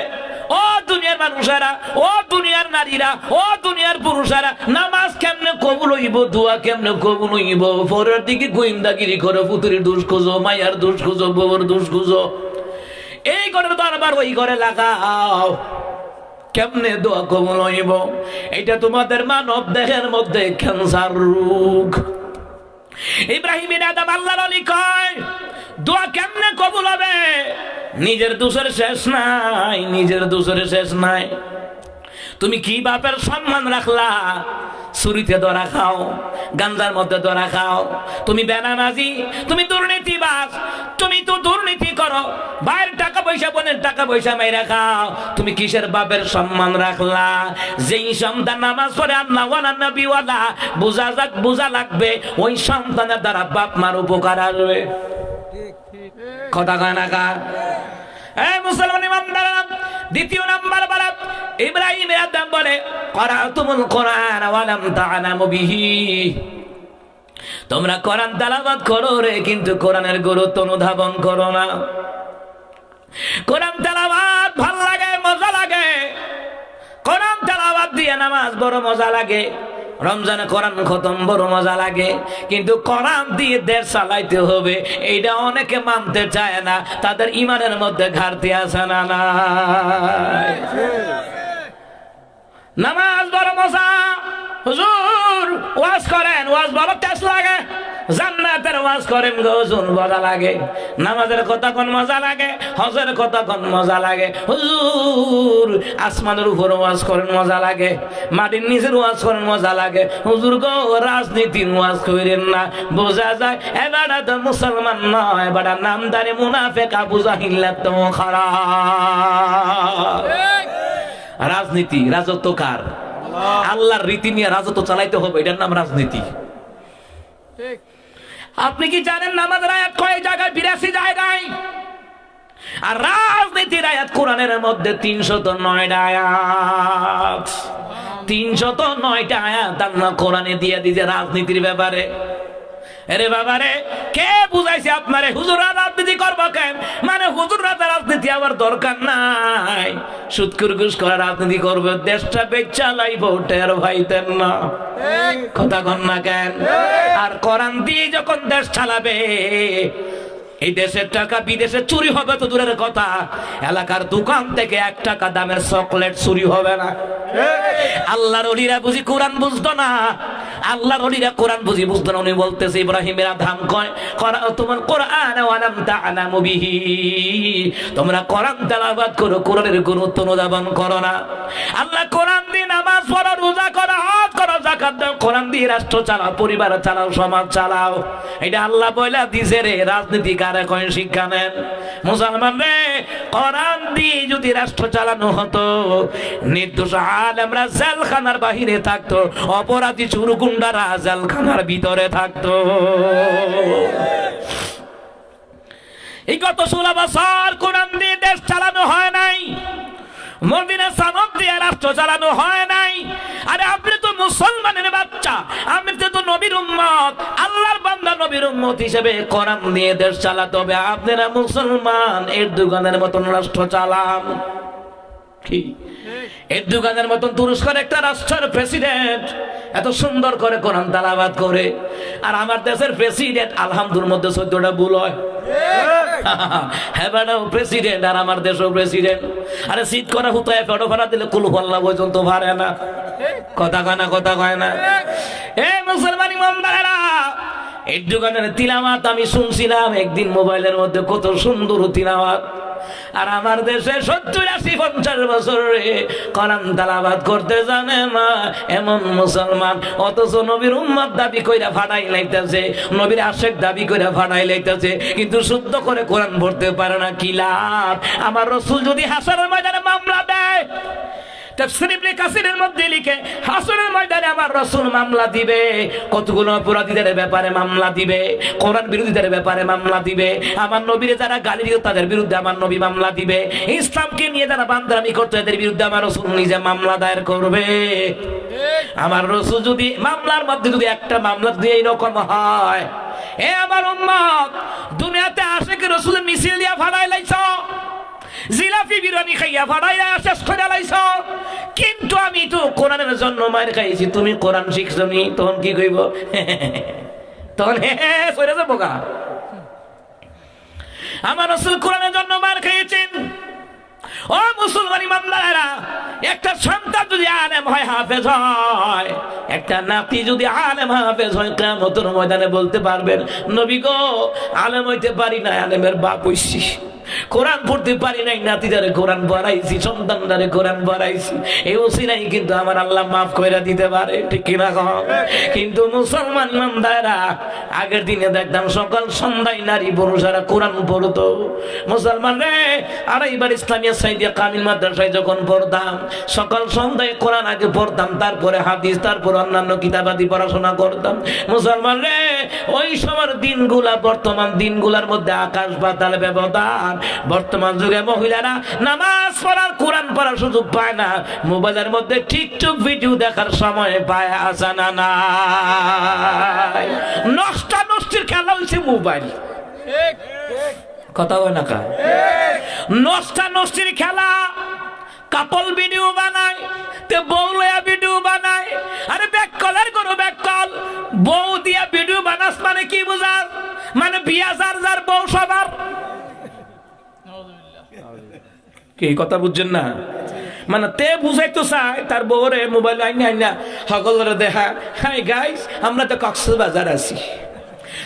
ও দুনিয়ার মানুষেরা, ও দুনিয়ার নারীরা, ও দুনিয়ার পুরুষেরা, নামাজ কেমনে কবুল হইব, দোয়া কেমনে কবুল হইব? পরের দিকে গোয়েন্দাগিরি করো, পুতুরির দোষ খুঁজো, মায়ার দোষ খুঁজো, বউর দোষ খুঁজো, এই ঘরের দরবার ওই ঘরে লাগাও, কেমনে দোয়া কবুল হইব? এটা তোমাদের মানব দেহের মধ্যে ক্যান্সার রোগ। ইব্রাহিম বিন আদম আল্লাহর ওলি কয়, দোয়া কেমনে কবুল হবে? নিজের দোষের শেষ নাই, নিজের দোষের শেষ নাই। তুমি কি বাপের সম্মান রাখলা? চুরিতে ধরা খাও, গাঞ্জার মধ্যে ধরা খাও, তুমি বেনামাজি, তুমি দুর্নীতিবাজ, তুমি তো দুর্নীতি করো, ভাইয়ের টাকা পয়সা, বোনের টাকা পয়সা মাইরা খাও। তুমি কিসের বাপের সম্মান রাখলা? যেই সন্তান নামাজ পড়ে আল্লাহ ওয়ালা নবী ওয়ালা, বোঝা লাগবে ওই সন্তানের দ্বারা বাপ মার উপকার আসবে। কথা কয় না কা? মুসলমান ইমানদাররা, দ্বিতীয় নাম্বার বারাত ইব্রাহিম আদম বলে, করাতুমুল কোরআন ওয়া লাম তা'লামু বিহি। তোমরা কোরআন তেলাওয়াত করো রে, কিন্তু কোরআনের গুরুত্ব অনুধাবন করো না। কোরআন তেলাওয়াত ভাল লাগে, মজা লাগে, কোরআন তেলাওয়াত দিয়ে নামাজ বড় মজা লাগে। রমজানে কোরআন খতম বড় মজা লাগে, কিন্তু কোরআন দিয়ে দেশ চালাইতে হবে এইটা অনেকে মানতে চায় না। তাদের ইমানের মধ্যে ঘাটতি আছে না নাই? নামাজ বড় মজা, হুজুর ওয়াজ করেন, ওয়াজ বড় টেস্ট লাগে। জান্নাতের ওয়াজ করেন গো হুজুর, মজা লাগে। নামাজের কথা কোন মজা লাগে, হজের কথা কোন মজা লাগে। হুজুর আসমানের উপর ওয়াজ করেন মজা লাগে, মাটির নিচের ওয়াজ করেন মজা লাগে। হুজুর গো রাজনীতির ওয়াজ করেন না, বোঝা যায় এবারে তো মুসলমান নয়, এবারে নামদারি মুনাফিক আবু জাহিল তো খারাপ। রাজনীতি, রাজত্ব কার? আল্লাহর রীতি নিয়ে রাজত্ব চালাইতে হবে, এটার নাম রাজনীতি। আপনি কি জানেন নামাজের আয়াত কয় জায়গায়? 82 জায়গায়। আর রাজনীতির আয়াত কোরআনের মধ্যে 309টা আয়াত। 309টা আয়াত আল্লাহ কোরআনে দিয়ে দিয়েছে রাজনীতির ব্যাপারে। আরে বাবারে, কে বুঝাইছে আপনারে হুজুররা রাজনীতি করবো কেন? মানে হুজুররা রাজনীতি আমার দরকার নাই, সুদখোর ঘুষ করা রাজনীতি করবে, দেশটা বেচা লাইব টের ভাইতেন না, কথা কন না কেন? আর কোরআন দিয়ে যখন দেশ চালাবে, এই দেশের টাকা বিদেশে চুরি হবে তো দূরের কথা, এলাকার দোকান থেকে 1 টাকা দামের চকলেট চুরি হবে না। আল্লাহর ওলিরা বুঝি কোরআন বুঝতো না? আল্লাহর ওলিরা কোরআন বুঝি বুঝতো না? উনি বলতেছে ইব্রাহিমের ধাম কয় তোমার কোরআন ওয়ালাম তা'লামু বিহি, তোমরা কোরআন তেলাওয়াত করো, কোরআনের গুরুত্ব অনুধাবন করো না। আল্লাহ কোরআন দিয়ে নামাজ পড়ো, রোজা করো, হজ করো, যাকাত দাও, কোরআন দিয়ে রাষ্ট্র চালাও, পরিবার চালাও, সমাজ চালাও, এটা আল্লাহ বইলা দিছে রে। রাজনীতি কারে কয় শিক্ষা নেন? মুসলমান রে, কোরআন দিয়ে যদি রাষ্ট্র চালানো হতো, নির্দোষ আলেমরা জেলখানার বাহিরে থাকতো, অপরাধী চুরগুন্ডারা জেলখানার ভিতরে থাকতো। এই গত 16 বছর কোরআন দিয়ে দেশ চালানো হয় নাই, মদিনা সনদ দিয়ে রাষ্ট্র চালানো হয় নাই। আরে আপনি তো মুসলমানের বাচ্চা, আপনি তো নবীর উম্মত, আল্লাহর বান্দা, নবীর উম্মত হিসেবে কোরআন দিয়ে দেশ চালাতে হবে। আপনারা মুসলমান এরদোগানের মতন রাষ্ট্র চালান কি? এরদোগানের মতন তুরস্কের একটা রাষ্ট্রের প্রেসিডেন্ট এত সুন্দর করে কোরআন তেলাওয়াত করে, আর আমার দেশের প্রেসিডেন্ট আলহামদুলিল্লাহর মধ্যে 14টা ভুল হয়। হ্যাঁ ম্যাডাম, প্রেসিডেন্ট আর আমার দেশও প্রেসিডেন্ট। আরে শীত করা হুতায় ফটো ফাটা দিলে কুলফল্লা পর্যন্ত পারে না, কথা কয় না, কথা কয় না। এ মুসলমান ইমানদারেরা, এরদোগানের তিলাওয়াত আমি শুনছিলাম একদিন মোবাইলের মধ্যে, কত সুন্দর তিলাওয়াত। আর আমার দেশে 70-80-50 বছরে কোরআন তেলাওয়াত করতে জানে না এমন মুসলমান, অথচ নবীর উম্মত দাবি কইরা ফাটাই লাইতেছে, নবীর আশেক দাবি কইরা ফাটাই লাইতেছে, কিন্তু শুদ্ধ করে কোরআন পড়তে পারে না। কি লাভ? আমার রাসূল যদি হাসরের ময়দানে মামলা দেয়, তাফসীর ইবনে কাসিরের মধ্যে লিখে, হাসরের ময়দানে আমার রাসূল মামলা দিবে, কতগুলো অপরাধীদের ব্যাপারে মামলা দিবে, কোরআন বিরোধীদের ব্যাপারে মামলা দিবে, আমার নবীরে যারা গালি দিত তাদের বিরুদ্ধে আমার নবী মামলা দিবে, ইসলামকে নিয়ে যারা বান্দরামি করতো এদের বিরুদ্ধে আমার রাসূল নিজে মামলা দায়ের করবে। আমার রাসূল যদি মামলার মধ্যে যদি একটা মামলা দিয়ে এরকম হয়, এ আমার উম্মত, দুনিয়াতে আশিক রাসূলের মিছিল দিয়া ফাড়াই লাইছো, জিলাপি বিরিয়ানি খাইয়া ফাড়াইয়া শেষ করে লাইছো, কিন্তু আমি তো কোরআনের জন্য মার খাইছি, তুমি কোরআন শিখছো নি, তখন কি কইব? তখন সরে যাবো গা। আমার রাসূল কোরআনের জন্য মার খাইয়েছেন। ও মুসলমান ইমানদারেরা, একটা সন্তান যদি আলেম হয়, হাফেজ হয়, একটা নাতি যদি আলেম হাফেজ হয়, কিয়ামতের ময়দানে বলতে পারবেন, নবী গো আলেম হইতে পারি না, আলেমের বাপ হইছি, কোরআন পড়তে পারি নাই, নাতিদারে কোরআন পড়াইছি, সন্তানদারে কোরআন পড়াইছি, এই ওসিলাই কিন্তু আমার আল্লাহ মাফ কইরা দিতে পারে, ঠিক কিনা কম? কিন্তু মুসলমান ইমানদারেরা, আগের দিনে দেখতাম সকাল সন্ধ্যায় নারী পুরুষেরা কোরআন পড়তো। মুসলমান রে, আর এইবার ইসলামিয়া সাইদিয়া কামিল মাদ্রাসায় যখন পড়তাম, সকাল সন্ধ্যায় কোরআন আগে পড়তাম, তারপরে হাদিস, তারপর অন্যান্য কিতাবাদি পড়াশোনা করতাম। মুসলমান রে, ওই সময়ের দিনগুলা বর্তমান দিনগুলার মধ্যে আকাশ পাতাল ব্যবধান। বর্তমান যুগে মহিলারা নামাজ পড়ার, কোরআন পড়ার সুযোগ পায় না, মোবাইলের মধ্যে টিকটক ভিডিও দেখার সময় পায়, আসা না নাই। নষ্টা নষ্টির খেলা হচ্ছে মোবাইল, কথা হয় না কা? নষ্টা নষ্টির খেলা, কাপল ভিডিও বানায়, তে বউলয়া ভিডিও বানায়, আরে ব্যাক কলার বউ দিয়া ভিডিও বানাস মানে কি বুঝার? মানে বিয়া যার যার বউ সবার। কি কথা বুঝছেন না? মানে তে বুঝাইতো চাই তার বউরে মোবাইল আইনা আইনা সকলের দেখা, হাই গাইস আমরা তো কক্সবাজার আছি,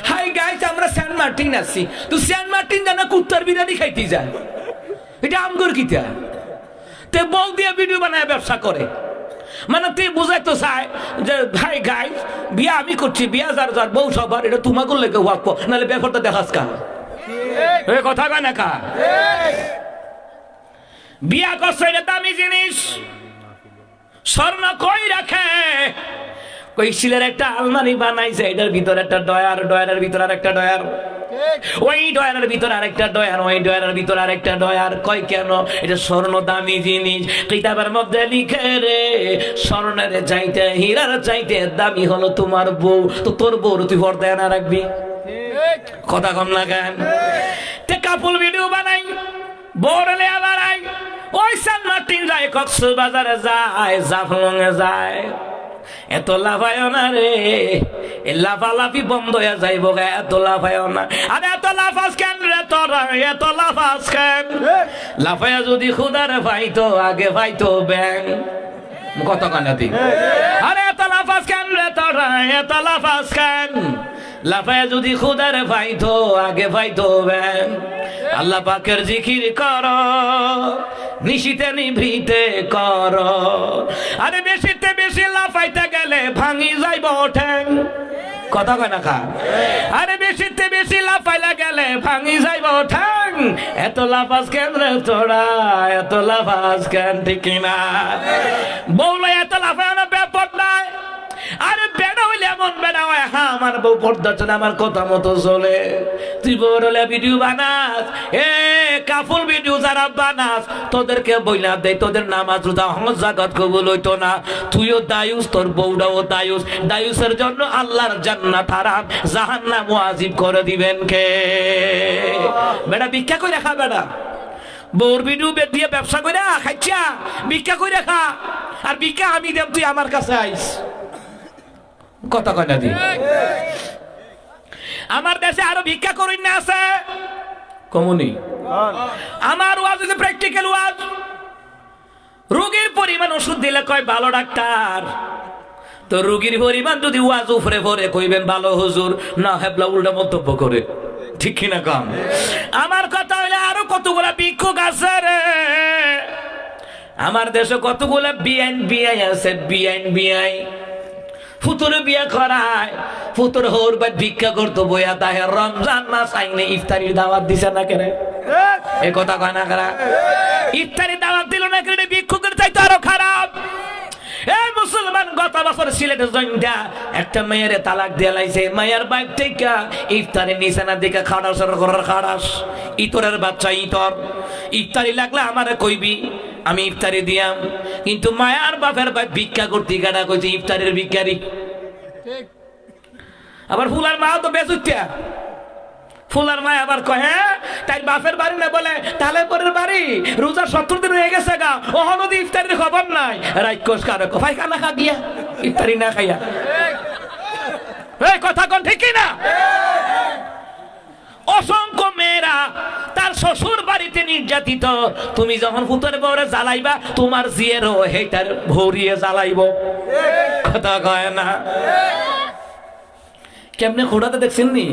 হাই গাইস আমরা সেন্ট মার্টিন আছি। তো সেন্ট মার্টিন জানা কুত্তার বিরিয়ানি খাইতে যায়, এটা আমগর কিতা? তে বউ দিয়ে ভিডিও বানায় ব্যবসা করে। মানে তুই বুঝাইতো চায় যে ভাই গাইস বিয়া আমি করছি, বিয়া যার যার বউ সবার, এটা তোমাকে লেগে ওয়াকবো, নাহলে ব্যাপারটা দেখাস কা কথা কয় না কা? বিয়া করছে এটা দামি জিনিস, স্বর্ণ কই রাখে? কই শিলের একটা আলমারি বানাইছে, এটার ভিতরে একটা ডয়ার, ডয়ারের ভিতরে আর একটা ডয়ার, ওই ডয়ারের ভিতরে আরেকটা ডয়ার, ওই ডয়ারের ভিতরে আরেকটা ডয়ার। কয় কেন? এটা স্বর্ণ দামি জিনিস। কিতাবের মধ্যে লিখে রে, স্বর্ণের চাইতে হীরার চাইতে দামি হলো তোমার বউ। তো তোর বউ তুই পর্দায় না রাখবি? কথা কম না কেন? তে কাপল ভিডিও বানাই, বউরে আবার আই, ওই সেন্ট মার্টিন যায়, কক্সবাজারে যায়, জাফলং এ যায়। এত লাফায় না রে, লাফালাফি বন্ধ হয়ে যাইব গা, এত লাফায় না। আরে এত লাফাস কেন রে তোরা, এত লাফাস কেন? লাফায়া যদি খুদারে পাইতো আগে পাইতো ব্যাং। কত কানাতি? আরে এত লাফাস কেন রে তোরা, এত লাফাস কেন? লাফায়া যদি খুদারে পাইতো আগে পাইতো ব্যাং। আল্লাহ পাকের জিকির কর, নিশিতে নিভৃতে কর। আরে বেশিতে বেশি লাফাইতে গেলে ভাঙি যাইব ঠ্যাং। কথা কয় না খা? আরে বেশিতে বেশি লাফাইলা গেলে ভাঙি যাইব ঠ্যাং। এত লাফাস কেন রে তোরা, এত লাফাস কেন? ঠিক না? বউলে এত লাফায় না ব্যাপার নাই। আরে বেড়া হইলে এমন বেড়া হয়, হ্যাঁ আমার বউ পর্দা চলে, আমার কথা মতো চলে। তুই বউর হলে ভিডিও বানাস, এ কাফুল ভিডিও যারা বানাস তোদেরকে বইলা দেয়, তোদের নামাজ রোজা হজ যাকাত কবুল হইতো না। তুইও দায়ুস, তোর বউটাও দায়ুস। দায়ুসের জন্য আল্লাহর জান্নাত হারাম, জাহান্নাম ওয়াজিব করে দিবেন কে? বেড়া ভিক্ষা কইরা খা, বেড়া বউর ভিডিও দিয়ে ব্যবসা কইরা খাইছা, ভিক্ষা কইরা খা। আর ভিক্ষা আমি দেব, তুই আমার কাছে আইস। কথা কয় না? আমার দেশে আরো ভিক্ষা করেন না আছে কমনি। আমার ওয়াজ হচ্ছে প্র্যাকটিক্যাল ওয়াজ। রোগীর পরিমাণ ওষুধ দিলে কয় ভালো ডাক্তার, তো রোগীর পরিমাণ যদি ওয়াজ উপরে পড়ে কইবেন ভালো হুজুর, না হেবলা উল্টা মন্তব্য করে। ঠিক কিনা কাম? আমার কথা হইলে আরো কতগুলা ভিক্ষুক আছে রে আমার দেশে, কতগুলা বিআই আছে, বিআই ফুতুরে বিয়া করায়, ফুতুর হোর বা ভিক্ষা করতো বইয়া তাহে। রমজান মাস আইনে ইফতারির দাওয়াত দিছে না কেন? এ কথা কয় না কারা? ইফতারির দাওয়াত দিল না কেন? ভিক্ষুকের চাইতে আরো খারাপ। এই মুসলমান গত বছর সিলেটের জইন্টা একটা মেয়ের তালাক দিয়ে লাইছে। মায়ের বাইক থেকে ইফতারি নিছে না দিকে খাড়াস খাড়াস, ইতরের বাচ্চা ইতর। ইফতারি লাগলে আমারে কইবি, আমি ইফতারি দিয়াম। কিন্তু মায়ার বাপের ভাই ভিক্ষা করতে গাড়া কইছে ইফতারের ভিক্ষারি। আবার ফুলার মা তো বেচুত্যা, ফুলার মা আবার কয় হ্যাঁ তাই বাপের বাড়ি না বলে তালে পরের বাড়ি, রোজা 70 দিন হয়ে গেছে গা, ওহনো দি ইফতারির খবর নাই। রাইকোস কারে কফাই খানা খা গিয়া ইফতারি না খাইয়া। এই কথা কোন ঠিক না? অসংখ্য মেয়েরা তার শ্বশুর বাড়িতে নির্যাতিত। তুমি যখন ফুতের বউরে জ্বালাইবা, তোমার জিয়েরও হেটার ভরিয়ে জ্বালাইব। কথা কয় না? কেমনে খোড়াতে দেখছেন নি?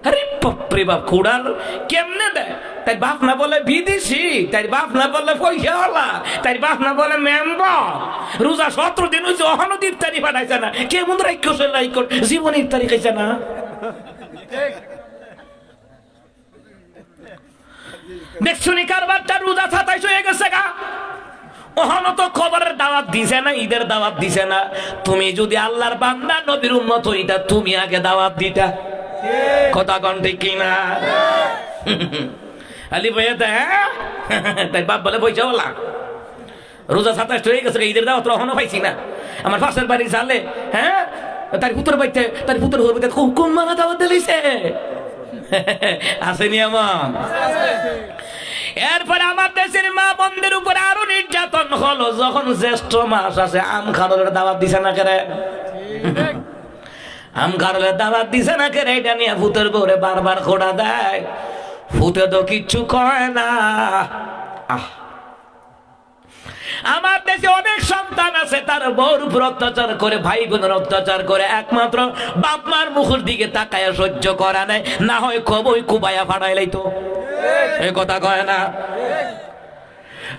আরে বাপরে বাপ, খোড়ার কেমনে দেয়? তাই বাপ না বলে বিদেশি, তাই বাপ না বলে পয়সাওয়ালা, তাই বাপ না বলে মেম্বার। রোজা 70 দিন হয়েছে, অহনো ইফতারি পাঠাইছে না। কেমন রাইকোসের রাইকোট, জীবন ইফতারি খাইছে না। দেখছুনি কারবারটা রোজা 27 হয়ে গেছে গা, ওহনো তো খবরের দাওয়াত দিছে না, ঈদের দাওয়াত দিছে না। তুমি যদি আল্লাহর বান্দা নবীর উম্মত হইতা, তুমি আগে দাওয়াত দিতা। কথা কন ঠিক কিনা? আলি ভাইয়া তাই বাপ বলে পয়সা বলা, রোজা 27 হয়ে গেছে, ঈদের দাওয়াত ওহনো পাইছি না। আমার পাশের বাড়ি জালে, হ্যাঁ তার পুত্র বাইতে, তার পুত্র হইতে কোন মানা দাওয়াত দিলিছে আসেনি এমন। এরপরে আমার দেশের মা বোনদের উপরে আরো নির্যাতন হলো যখন জ্যৈষ্ঠ মাস আছে, আম খানোর দাওয়াত দিছে না কেন? আম কারলে দাওয়াত দিছে না কেন এটা নিয়ে ফুতের বউরে বারবার খোঁড়া দেয়। ফুতে তো কিচ্ছু কয় না। আমার দেশে অনেক সন্তান আছে তার বউর উপর অত্যাচার করে, ভাই বোনের অত্যাচার করে, একমাত্র বাপ মার মুখের দিকে তাকায় সহ্য করা নেয়, না হয় কবই কুবাইয়া ফাড়াই লাইতো। এই কথা কয় না?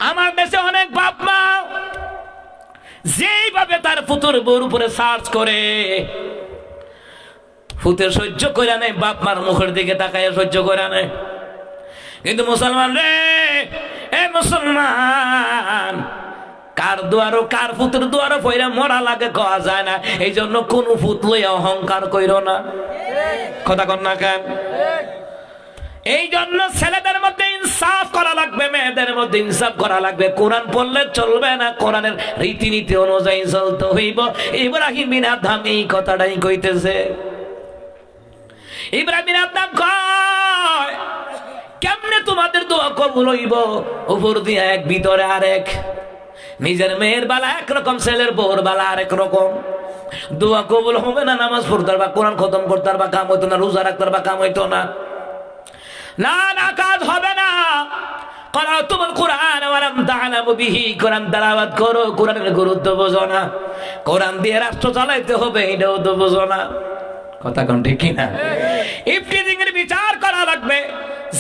আমার দেশে অনেক বাপ মা যেইভাবে তার ফুতুর বউর উপরে সার্চ করে, ফুতে সহ্য করে নেয়, বাপ মার মুখের দিকে তাকায় সহ্য করে নেয়। কিন্তু মুসলমান রে, এ মুসলমান, কার দুয়ারও কার ফুতের দুয়ারও পয়রা মরা লাগে কওয়া যায় না। এই জন্য কোন ফুত লইয়া অহংকার কইরো না। কথা কন না কেন? এই জন্য ছেলেদের মধ্যে ইনসাফ করা লাগবে, মেয়েদের মধ্যে ইনসাফ করা লাগবে। কোরআন পড়লে চলবে না, কোরআনের রীতিনীতি অনুযায়ী চলতে হইব। ইব্রাহিম বিন আদম এই কথাটাই কইতেছে। ইব্রাহিম বিন আদম কয়, কেমনে তোমাদের দোয়া কবুল হইব? উপর দিয়া এক, ভিতরে আরেক। নিজের মেয়ের বেলা একরকম, ছেলের বউর বেলা আরেক রকম। দোয়া কবুল হবে না, নামাজ পড়তে পারবা, কোরআন খতম করতে পারবা, কাম হইতো না, রোজা রাখতে পারবা, কাম হইতো না। না না, কাজ হবে না। ক্বারাতুল কুরআন ওয়া লাম তা'লামু বিহি, কোরআন তেলাওয়াত করো, কোরআনের গুরুত্ব বোঝো না। কোরআন দিয়ে রাষ্ট্র চালাইতে হবে, এটাও তো বোঝো না। কথা কোন ঠিক কিনা? ইফতিজিং এর বিচার করা লাগবে।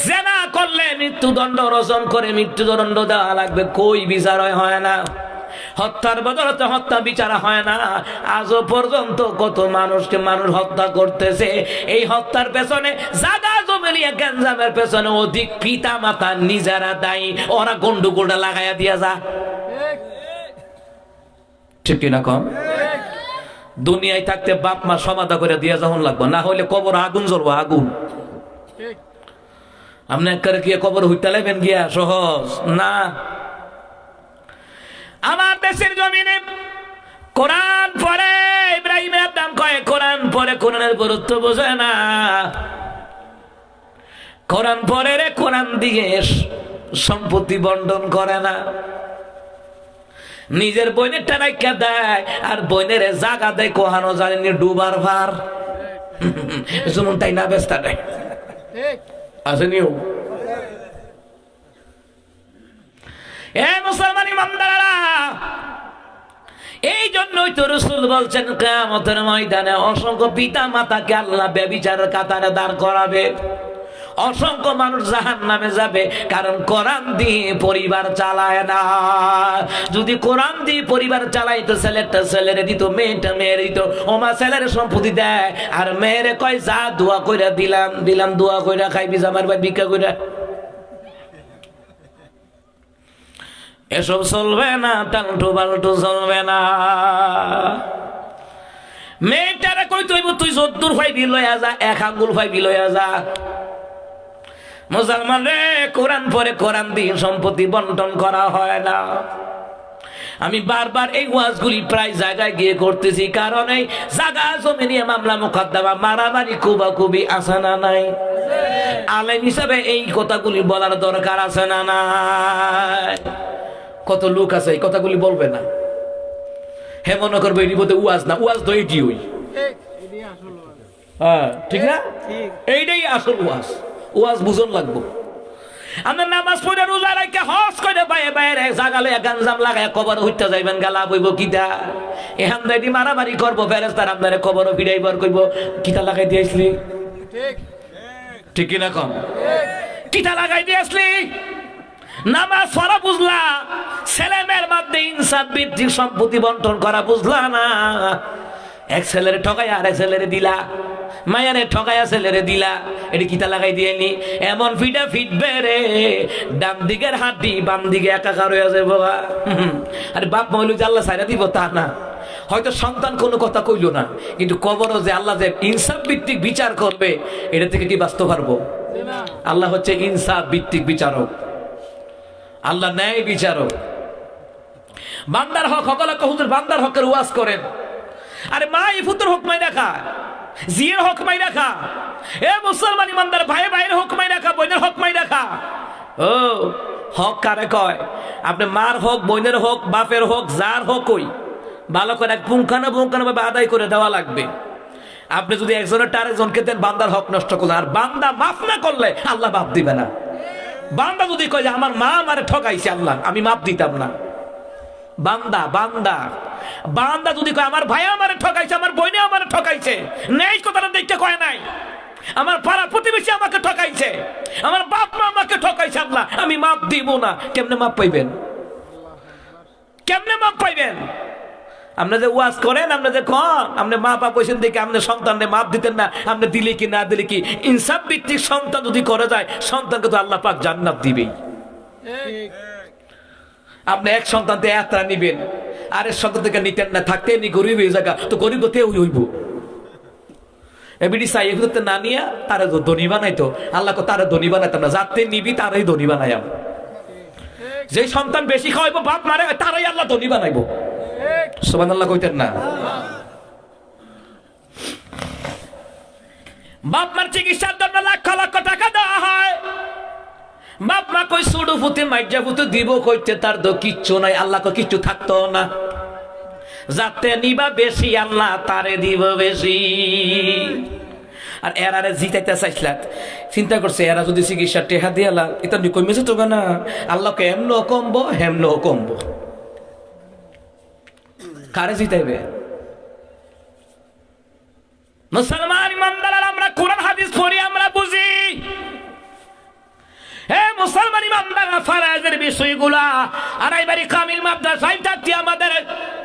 জেনা করলে মৃত্যুদণ্ড, রচন করে মৃত্যুদণ্ড দেওয়া লাগবে। কই বিচার হয় না। হত্যার বদলতে হত্যা বিচার হয় না। আজও পর্যন্ত কত মানুষকে মানুষ হত্যা করতেছে। এই হত্যার পেছনে, জাগা জমি নিয়ে গ্যাঞ্জামের পেছনে অধিক পিতা মাতা নিজেরা দায়ী। ওরা গন্ডগোলটা লাগাইয়া দিয়া যা। ঠিক কিনা কম? দুনিয়ায় থাকতে বাপ মা সমাধা করে দিয়া যখন লাগবো, না হইলে কবর আগুন জ্বলবো, আগুন। আপনি একবারে গিয়ে কবর হইতে লাগবেন গিয়া, সহজ না। আমার দেশের জমিনে কোরআন পড়ে, ইব্রাহিম আদম কয় কোরআন পড়ে, কোরআনের গুরুত্ব বোঝে না। কোরআন পড়ে রে, কোরআন দিয়ে সম্পত্তি বন্টন করে না। নিজের বইনের টানাইকা দেয়, আর বইনের জাগা দেয় কোহানো জানেনি ডুবার ভার। যেমন তাই না, ব্যস্ত নেই আসেনিও। এ মুসলমান ইমানদাররা, এই জন্যই তো রাসূল বলছেন কিয়ামতের ময়দানে অসংখ্য পিতা মাতাকে আল্লাহ ব্যভিচারের কাতারে দাঁড় করাবে। অসংখ্য মানুষ জাহান্নামে যাবে, কারণ কোরআন দিয়ে পরিবার চালায় না। যদি কোরআন দিয়ে পরিবার চালাইতো, ছেলেটা ছেলেরে দিত, মেয়েটা মেয়েরে দিত। ওমা ছেলের সম্পত্তি দেয়, আর মেয়েরে কয় যা দোয়া কইরা দিলাম দিলাম, দোয়া কইরা খাইবি, জামার ভাই ভিক্ষা কইরা। এসব চলবে না, টালটু বালটু চলবে না। মেয়েটারে কই তুই তুই যদ্দুর ফাইবি লইয়া যা, এক আঙ্গুল ফাইবি লইয়া যা। মুসলমান রে, কোরআন পরে কোরআন দিয়ে সম্পত্তি বন্টন করা হয় না। আমি বারবার এই ওয়াজগুলি প্রায় জায়গায় গিয়ে করতেছি, কারণ এই জায়গা জমি নিয়ে মামলা মোকদ্দমা, মারামারি, কুবাকুবি আছে না নাই? আলেম হিসাবে এই কথাগুলি বলার দরকার আছে না নাই? কত লোক আছে এই কথাগুলি বলবে না। হে মনে করবে এটি বলতে ওয়াজ না, ওয়াজ তো এটি ওই। হ্যাঁ ঠিক না, এইটাই আসল ওয়াজ। ওয়াজ বুঝন লাগবো। আমরা নামাজ পড়ে রোজা রাখে হজ করে বাইরে বাইরে জাগালে গাঞ্জাম লাগায় কবর হইতে যাইবেন, গালা বইব কিতা এখান থেকে মারামারি করবো, ফেরেস্তার আপনার কবর ফিরাইবার কইব কিতা লাগাই দিয়েছিলি। ঠিক কিনা কম? কিতা লাগাই দিয়েছিলি? নামাজ পড়া বুঝলা, ছেলে মেয়ের মধ্যে ইনসাফ ভিত্তিক সম্পত্তি বন্টন করা বুঝলা না। এক ছেলেরে ঠকাই আর এক ছেলেরে দিলা, মায়ারে ঠকাইয়া ছেলেরে দিলা, এটি কিতা লাগাই দিয়েনি। এমন ফিটা ফিটবে রে, ডান দিকের হাড্ডি বাম দিকে একাকার হয়ে যাবে। আরে বাপ মা হইলো যে আল্লাহ ছাইরা দিব তা না। হয়তো সন্তান কোনো কথা কইল না, কিন্তু কবরও যে আল্লাহ যে ইনসাফ ভিত্তিক বিচার করবে, এটা থেকে কি বাঁচতে পারবো? আল্লাহ হচ্ছে ইনসাফ ভিত্তিক বিচারক, আল্লাহ ন্যায় বিচারক। বান্দার হক সকলে হুজুর বান্দার হকের ওয়াজ করেন। আরে মা ইফুতের হক মাই রাখা, জিয়ের হক মাই রাখা, এ মুসলমান ইমানদার ভাই ভাইয়ের হক মাই রাখা, বোনের হক মাই রাখা। ও হক কারে কয়? আপনি মার হোক, বোনের হোক, বাপের হোক, যার হোক, ওই ভালো করে পুঙ্খানো পুঙ্খানো ভাবে আদায় করে দেওয়া লাগবে। আপনি যদি একজনের আরেকজনকে দেন বান্দার হক নষ্ট করলেন, আর বান্দা মাফ না করলে আল্লাহ মাফ দিবে না। বান্দা যদি কয় যে আমার মা আমারে ঠকাইছে, আল্লাহ আমি মাফ দিতাম না। বান্দা বান্দা বান্দা যদি কয় আমার ভাই আমারে ঠকাইছে, আমার বোনে আমারে ঠকাইছে, নেই কথাটা দেখতে কয় নাই, আমার পাড়া প্রতিবেশী আমাকে ঠকাইছে, আমার বাপ মা আমাকে ঠকাইছে, আল্লাহ আমি মাপ দিব না। কেমনে মাপ পাইবেন? কেমনে মাপ পাইবেন? আপনি যে ওয়াজ করেন, আপনি যে কন আপনি মা বাপ হয়েছেন দেখে আপনি সন্তানকে মাপ দিতেন না, আপনি দিলে কি না দিলে কি? ইনসাফ ভিত্তিক সন্তান যদি করে যায়, সন্তানকে তো আল্লাহ পাক জান্নাত দিবেই। আপনি এক সন্তান থেকে এতটা নিবেন, আরেক সন্তান থেকে নিতেন না, থাকতে নি গরিব এই জায়গা তো গরিব তে হইব। এবিডি চাই এগুলোতে না নিয়ে তারা ধনী বানাইতো, আল্লাহ তারা ধনী বানাইতাম না, যাতে নিবি তারাই ধনী বানাইম। যে সন্তান বেশি খাওয়াইবো বাপ মারে তারাই আল্লাহ ধনী বানাইবো। সুবহানাল্লাহ কইতেন না? বাপ মার চিকিৎসার জন্য লক্ষ লক্ষ টাকা দেওয়া হয়, বাপ মা কই সুডু ফুতে মাইজা ফুতে দিব কইতে, তার তো কিচ্ছু নাই, আল্লাহ কো কিচ্ছু থাকতো না, যাতে নিবা বেশি আল্লাহ তারে দিব বেশি। আর এরারে জিতাইতে চাইছিলাম, চিন্তা করছে এরা যদি চিকিৎসা টেহা দিয়ে আল্লাহ এটা কমেছে তো না, আল্লাহকে এমনও কমবো হেমনও কমবো, কারে জিতাইবে? মুসলমান ইমানদার, আমরা কোরআন হাদিস পড়ি, আমরা বুঝি। হে মুসলমান ইমানদার, ফরজের বিষয়গুলা আর এইবারে কামিল মাদ্রাসায় থাকতে আমাদের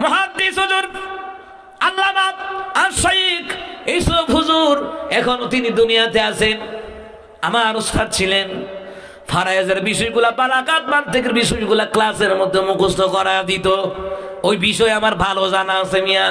মুহাদ্দিস হুজুর আল্লামা আশ-শাইখ ইউসুফ হুজুর, এখনো তিনি দুনিয়াতে আছেন, আমার উস্তাদ ছিলেন। ফরজের বিষয়গুলা বারাকাত মান্তিকের বিষয়গুলা ক্লাসের মধ্যে মুখস্থ করা দিত, ওই বিষয় আমার ভালো জানা আছে মিয়া।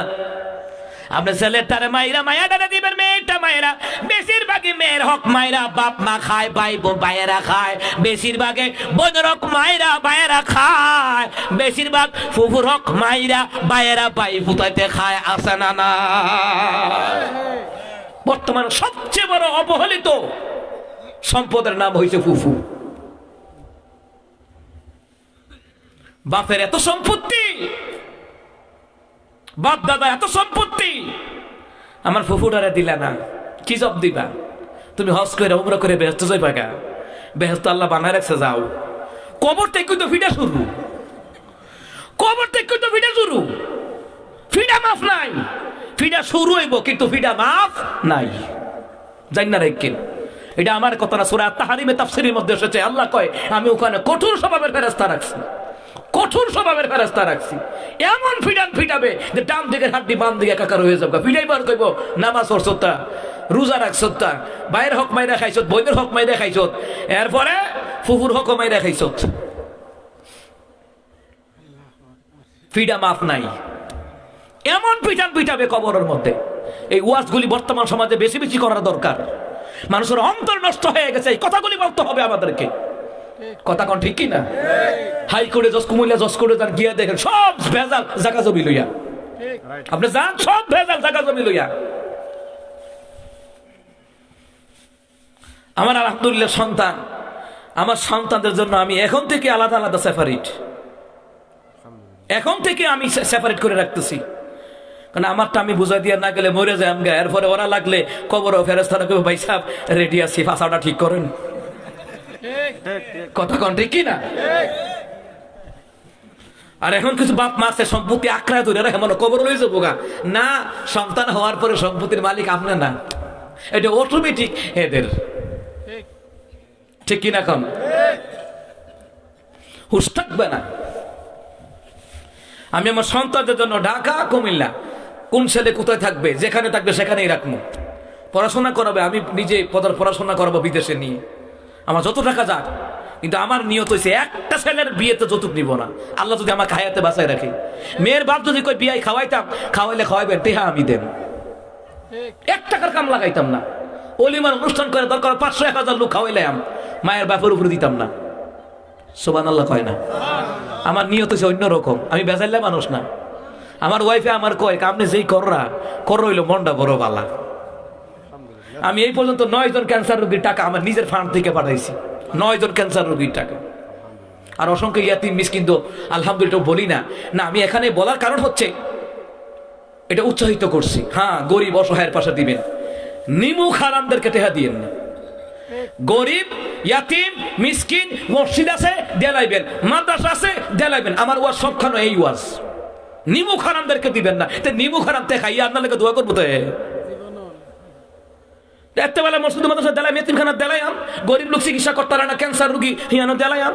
আপনি ছেলেটারে মাইরা মায়াটারে দিবেন, মেয়েটা মায়েরা, বেশিরভাগই মেয়ের হক মায়েরা বাপ মা খায়, ভাই ভাইয়েরা খায়, বেশিরভাগে বোনের হক মায়েরা ভাইয়েরা খায়, বেশিরভাগ ফুফুর হক মায়েরা ভাইয়েরা ভাই ফুটাইতে খায়, আছে না না? বর্তমান সবচেয়ে বড় অবহেলিত সম্পদের নাম হয়েছে ফুফু। বাপের এত সম্পত্তি, বাপ দাদা এত সম্পত্তি, আমার ফুফুটারে দিলা না, কি জব দিবা? তুমি হজ করে উমরা করে বেহেশত যাইবা গা, বেহেশত আল্লাহ বানায় রাখছে, যাও। কবর থেকে তো ফিডা শুরু, কবর থেকে তো ফিডা শুরু, ফিডা মাফ নাই, ফিডা শুরু হইব কিন্তু ফিডা মাফ নাই। জানি না রেখে এটা আমার কথা না, সূরা আত-তাহরিমে তাফসীরের মধ্যে এসেছে, আল্লাহ কয় আমি ওখানে কঠোর স্বভাবের ফেরেশতা রাখছি, কঠোর স্বভাবের ফেরেশতা রাখছি, এমন ফিডান ফিটাবে যে ডান দিকের হাড্ডি বাম দিকে একাকার হয়ে যাবে। ফিডাই বার কইব নামাজ পড়ছতা, রোজা রাখছতা, ভাইয়ের হক মাইরা খাইছত, বোনের হক মাইরা খাইছত, এরপরে ফুফুর হক মাইরা খাইছত, ফিডা মাফ নাই। এমন পিটান পিটাবে কবরের মধ্যে। এই ওয়াজগুলি বর্তমান সমাজে বেশি বেশি করার দরকার। মানুষের অন্তর নষ্ট হয়ে গেছে, এই কথাগুলি বলতে হবে আমাদেরকে। কথা কোন ঠিক কি না? হাইকোর্টে জজ, কুমিল্লা জজ কোর্টে যান, গিয়া দেখেন সব ভেজাল জায়গা জমি লইয়া, আপনি যান সব ভেজাল জায়গা জমি লইয়া। আমার আলহামদুলিল্লাহ সন্তান, আমার সন্তানদের জন্য আমি এখন থেকে আলাদা আলাদা সেপারেট, এখন থেকে আমি সেপারেট করে রাখতেছি, কারণ আমারটা আমি বুঝাই দিয়ে না গেলে মরে যায় আমগা। এরপরে ওরা লাগলে কবর ফেরেশতারা কইবে ভাই সাহেব রেডি আছি, ফাঁসাটা ঠিক করেন। কথা কোন ঠিক কি না? আর এখন কিছু বাপ মা আছে সম্পত্তি আঁকড়ায় ধরে রাখে, মানে কবর লয়ে যাবো গা না, সন্তান হওয়ার পরে সম্পত্তির মালিক আপনি না, এটা অটোমেটিক এদের, ঠিক কিনা? কম হুশ থাকবে না। আমি আমার সন্তানদের জন্য ঢাকা কুমিল্লা কোন ছেলে কোথায় থাকবে, যেখানে থাকবে সেখানেই রাখবো, পড়াশোনা করাবে, আমি নিজে পড়াশোনা করবো বিদেশে নিয়ে, আমার যত টাকা যাক, কিন্তু আমার নিয়ত হয়েছে একটা ছেলের বিয়েতে যৌতুক নিব না। আল্লাহ যদি আমাকে হায়াতে বাঁচায় রাখে, মেয়ের বাপ যদি কই বিয়াই খাওয়াইতাম, খাওয়াইলে খাওয়াইবেন, টেহা আমি দেন, 1 টাকার কাম লাগাইতাম না। অলিমার অনুষ্ঠান করে দরকার 500-1000 লোক খাওয়াইলাম, মায়ের বাপের উপরে দিতাম না। সুবহানাল্লাহ কয় না? আমার নিয়ত হচ্ছে অন্যরকম, আমি বেজাইলে মানুষ না। আমার ওয়াইফে আমার কয় আপনি যেই কর হইলো মনটা বড় বালা। আমি এই পর্যন্ত 9 জন ক্যান্সার রোগীর টাকা আমার নিজের ফান্ড থেকে পাঠাইছি, 9 জন ক্যান্সার রোগীর টাকা। আর অসংখ্য ইয়াতিম মিসকিন তো আলহামদুলিল্লাহ বলি না। না, আমি এখানে বলার কারণ হচ্ছে এটা উৎসাহিত করছি। হ্যাঁ, গরিব অসহায়ের পাশে দিবেন, নিমুখ হারামদেরকে টেহা দিয়েন না। গরিব, ইয়াতিম, মিসকিন, মসজিদ আছে দেলাইবেন, মাদ্রাসা আছে দেলাইবেন। আমার ওয়াজ সবখানে এই ওয়াজ, নিমুখ হারামদেরকে দিবেন না। নিমুখ হারাম তে খাইয়া আপনার লেগে দোয়া করবো। তো দেখতে বেলা মসজিদ মাদ্রাসা দেলাই, মেতিমখানা দেলাই আম, গরিব লোক চিকিৎসা করতে পারে না, ক্যান্সার রোগী হিয়ানো দেলাই আম,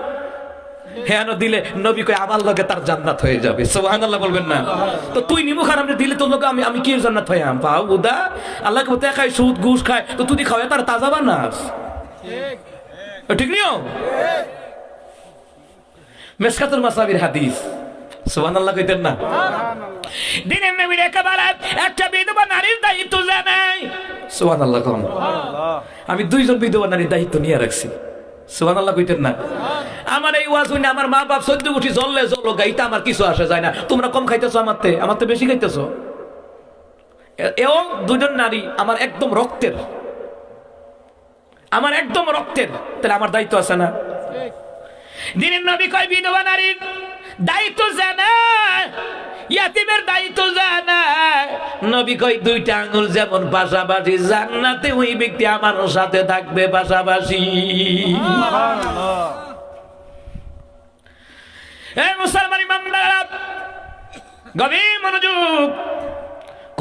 হেয়ানো দিলে নবী কয় আমার লগে তার জান্নাত হয়ে যাবে। সুবহানাল্লাহ বলবেন না? তো তুই নিমুখ হারামে দিলে তোর লগে আমি কি জান্নাত হয়ে আম পাও? উদা আল্লাহকে বলতে খায়, সুদ ঘুষ খায়, তো তুই খাওয়া তার তাজা বানাস, ঠিক নিও। মেসকাতুল মাসাবির হাদিস, সুবহানাল্লাহ কইতেন না? দিনের নবীর একেবারে একটা বিধবা নারীর দায়িত্ব জানাই। সুবহানাল্লাহ কোন? আমি 2 জন বিধবা নারীর দায়িত্ব নিয়ে রাখছি। সুবহানাল্লাহ কইতেন না? আমার এই ওয়াজ হইনা আমার মা বাপ 14 কোটি জ্বললে জ্বলো, গাইতে আমার কিছু আসে যায় না। তোমরা কম খাইতেছো আমারতে বেশি খাইতেছো। এও 2 জন নারী আমার একদম রক্তের, আমার একদম রক্তের, তাহলে আমার দায়িত্ব আছে না? দিনের নবী কয় বিধবা নারীর দায়িত্ব জানা, ইয়াতিমের দায়িত্ব জানা। নবী কয় 2টা আঙ্গুল যেমন পাশাপাশি, জান্নাতে ওই ব্যক্তি আমার সাথে থাকবে পাশাপাশি। এই মুসলমান ইমানদাররা গভীর মনোযোগ।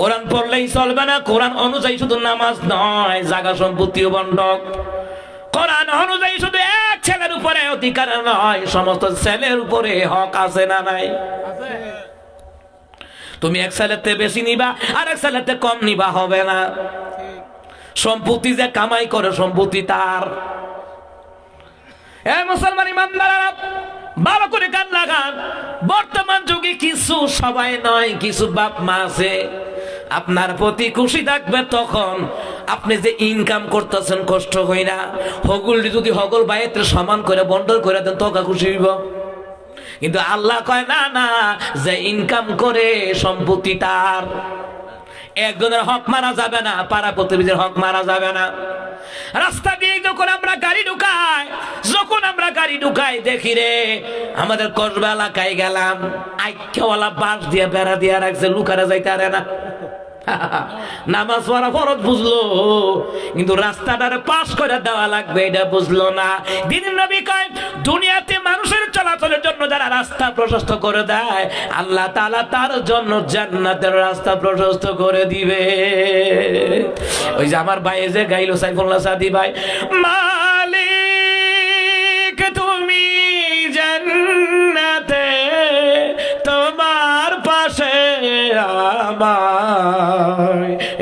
কোরআন পড়লেই চলবে না, কোরআন অনুযায়ী শুধু নামাজ নয়, জায়গা সম্পত্তিও বন্ধক। কোরআন অনুযায়ী শুধু এক ছেলের উপরে অধিকার নয়, সমস্ত ছেলের উপরে হক আছে না নাই? তুমি এক ছেলেতে বেশি নিবা আর এক ছেলেতে কম নিবা হবে না। সম্পত্তি যে কামাই করে সম্পত্তি তার। এ মুসলমান ইমানদাররা ভালো করে কান লাগান। বর্তমান যুগে কিছু, সবাই নয়, কিছু বাপ মা আছে আপনার প্রতি খুশি থাকবে তখন আপনি যে ইনকাম করতেছেন কষ্ট হইনা, হগুল যদি হগল বাইতে সমান করে বন্ডল করে দেন তখন খুশি হইব। কিন্তু আল্লাহ কয় না না, যে ইনকাম করে সম্পত্তি তার। একজনের হক মারা যাবে না, পাড়া প্রতিবেশীর হক মারা যাবে না। রাস্তা দিয়ে যখন আমরা গাড়ি ঢুকাই দেখি রে, আমাদের কসবা এলাকায় গেলাম, আইখ্যাওয়ালা বাঁশ দিয়ে বেড়া দিয়ে রাখছে, লুকারা যাইতে পারে না। নামাজ পড়া ফরজ বুঝলো, কিন্তু রাস্তাটারে পাস করে দেওয়া লাগবে এটা বুঝলো না। দিনের নবী কয় দুনিয়াতে মানুষের চলাচলের জন্য যারা রাস্তা প্রশস্ত করে দেয়, আল্লাহ তাআলা তার জন্য জান্নাতের রাস্তা প্রশস্ত করে দিবে। ওই যে আমার ভাই যে গাইলো সাইফুল্লাহ সাদি ভাই, মালিক তুমি জান্নাতে তোমার পাশে আমার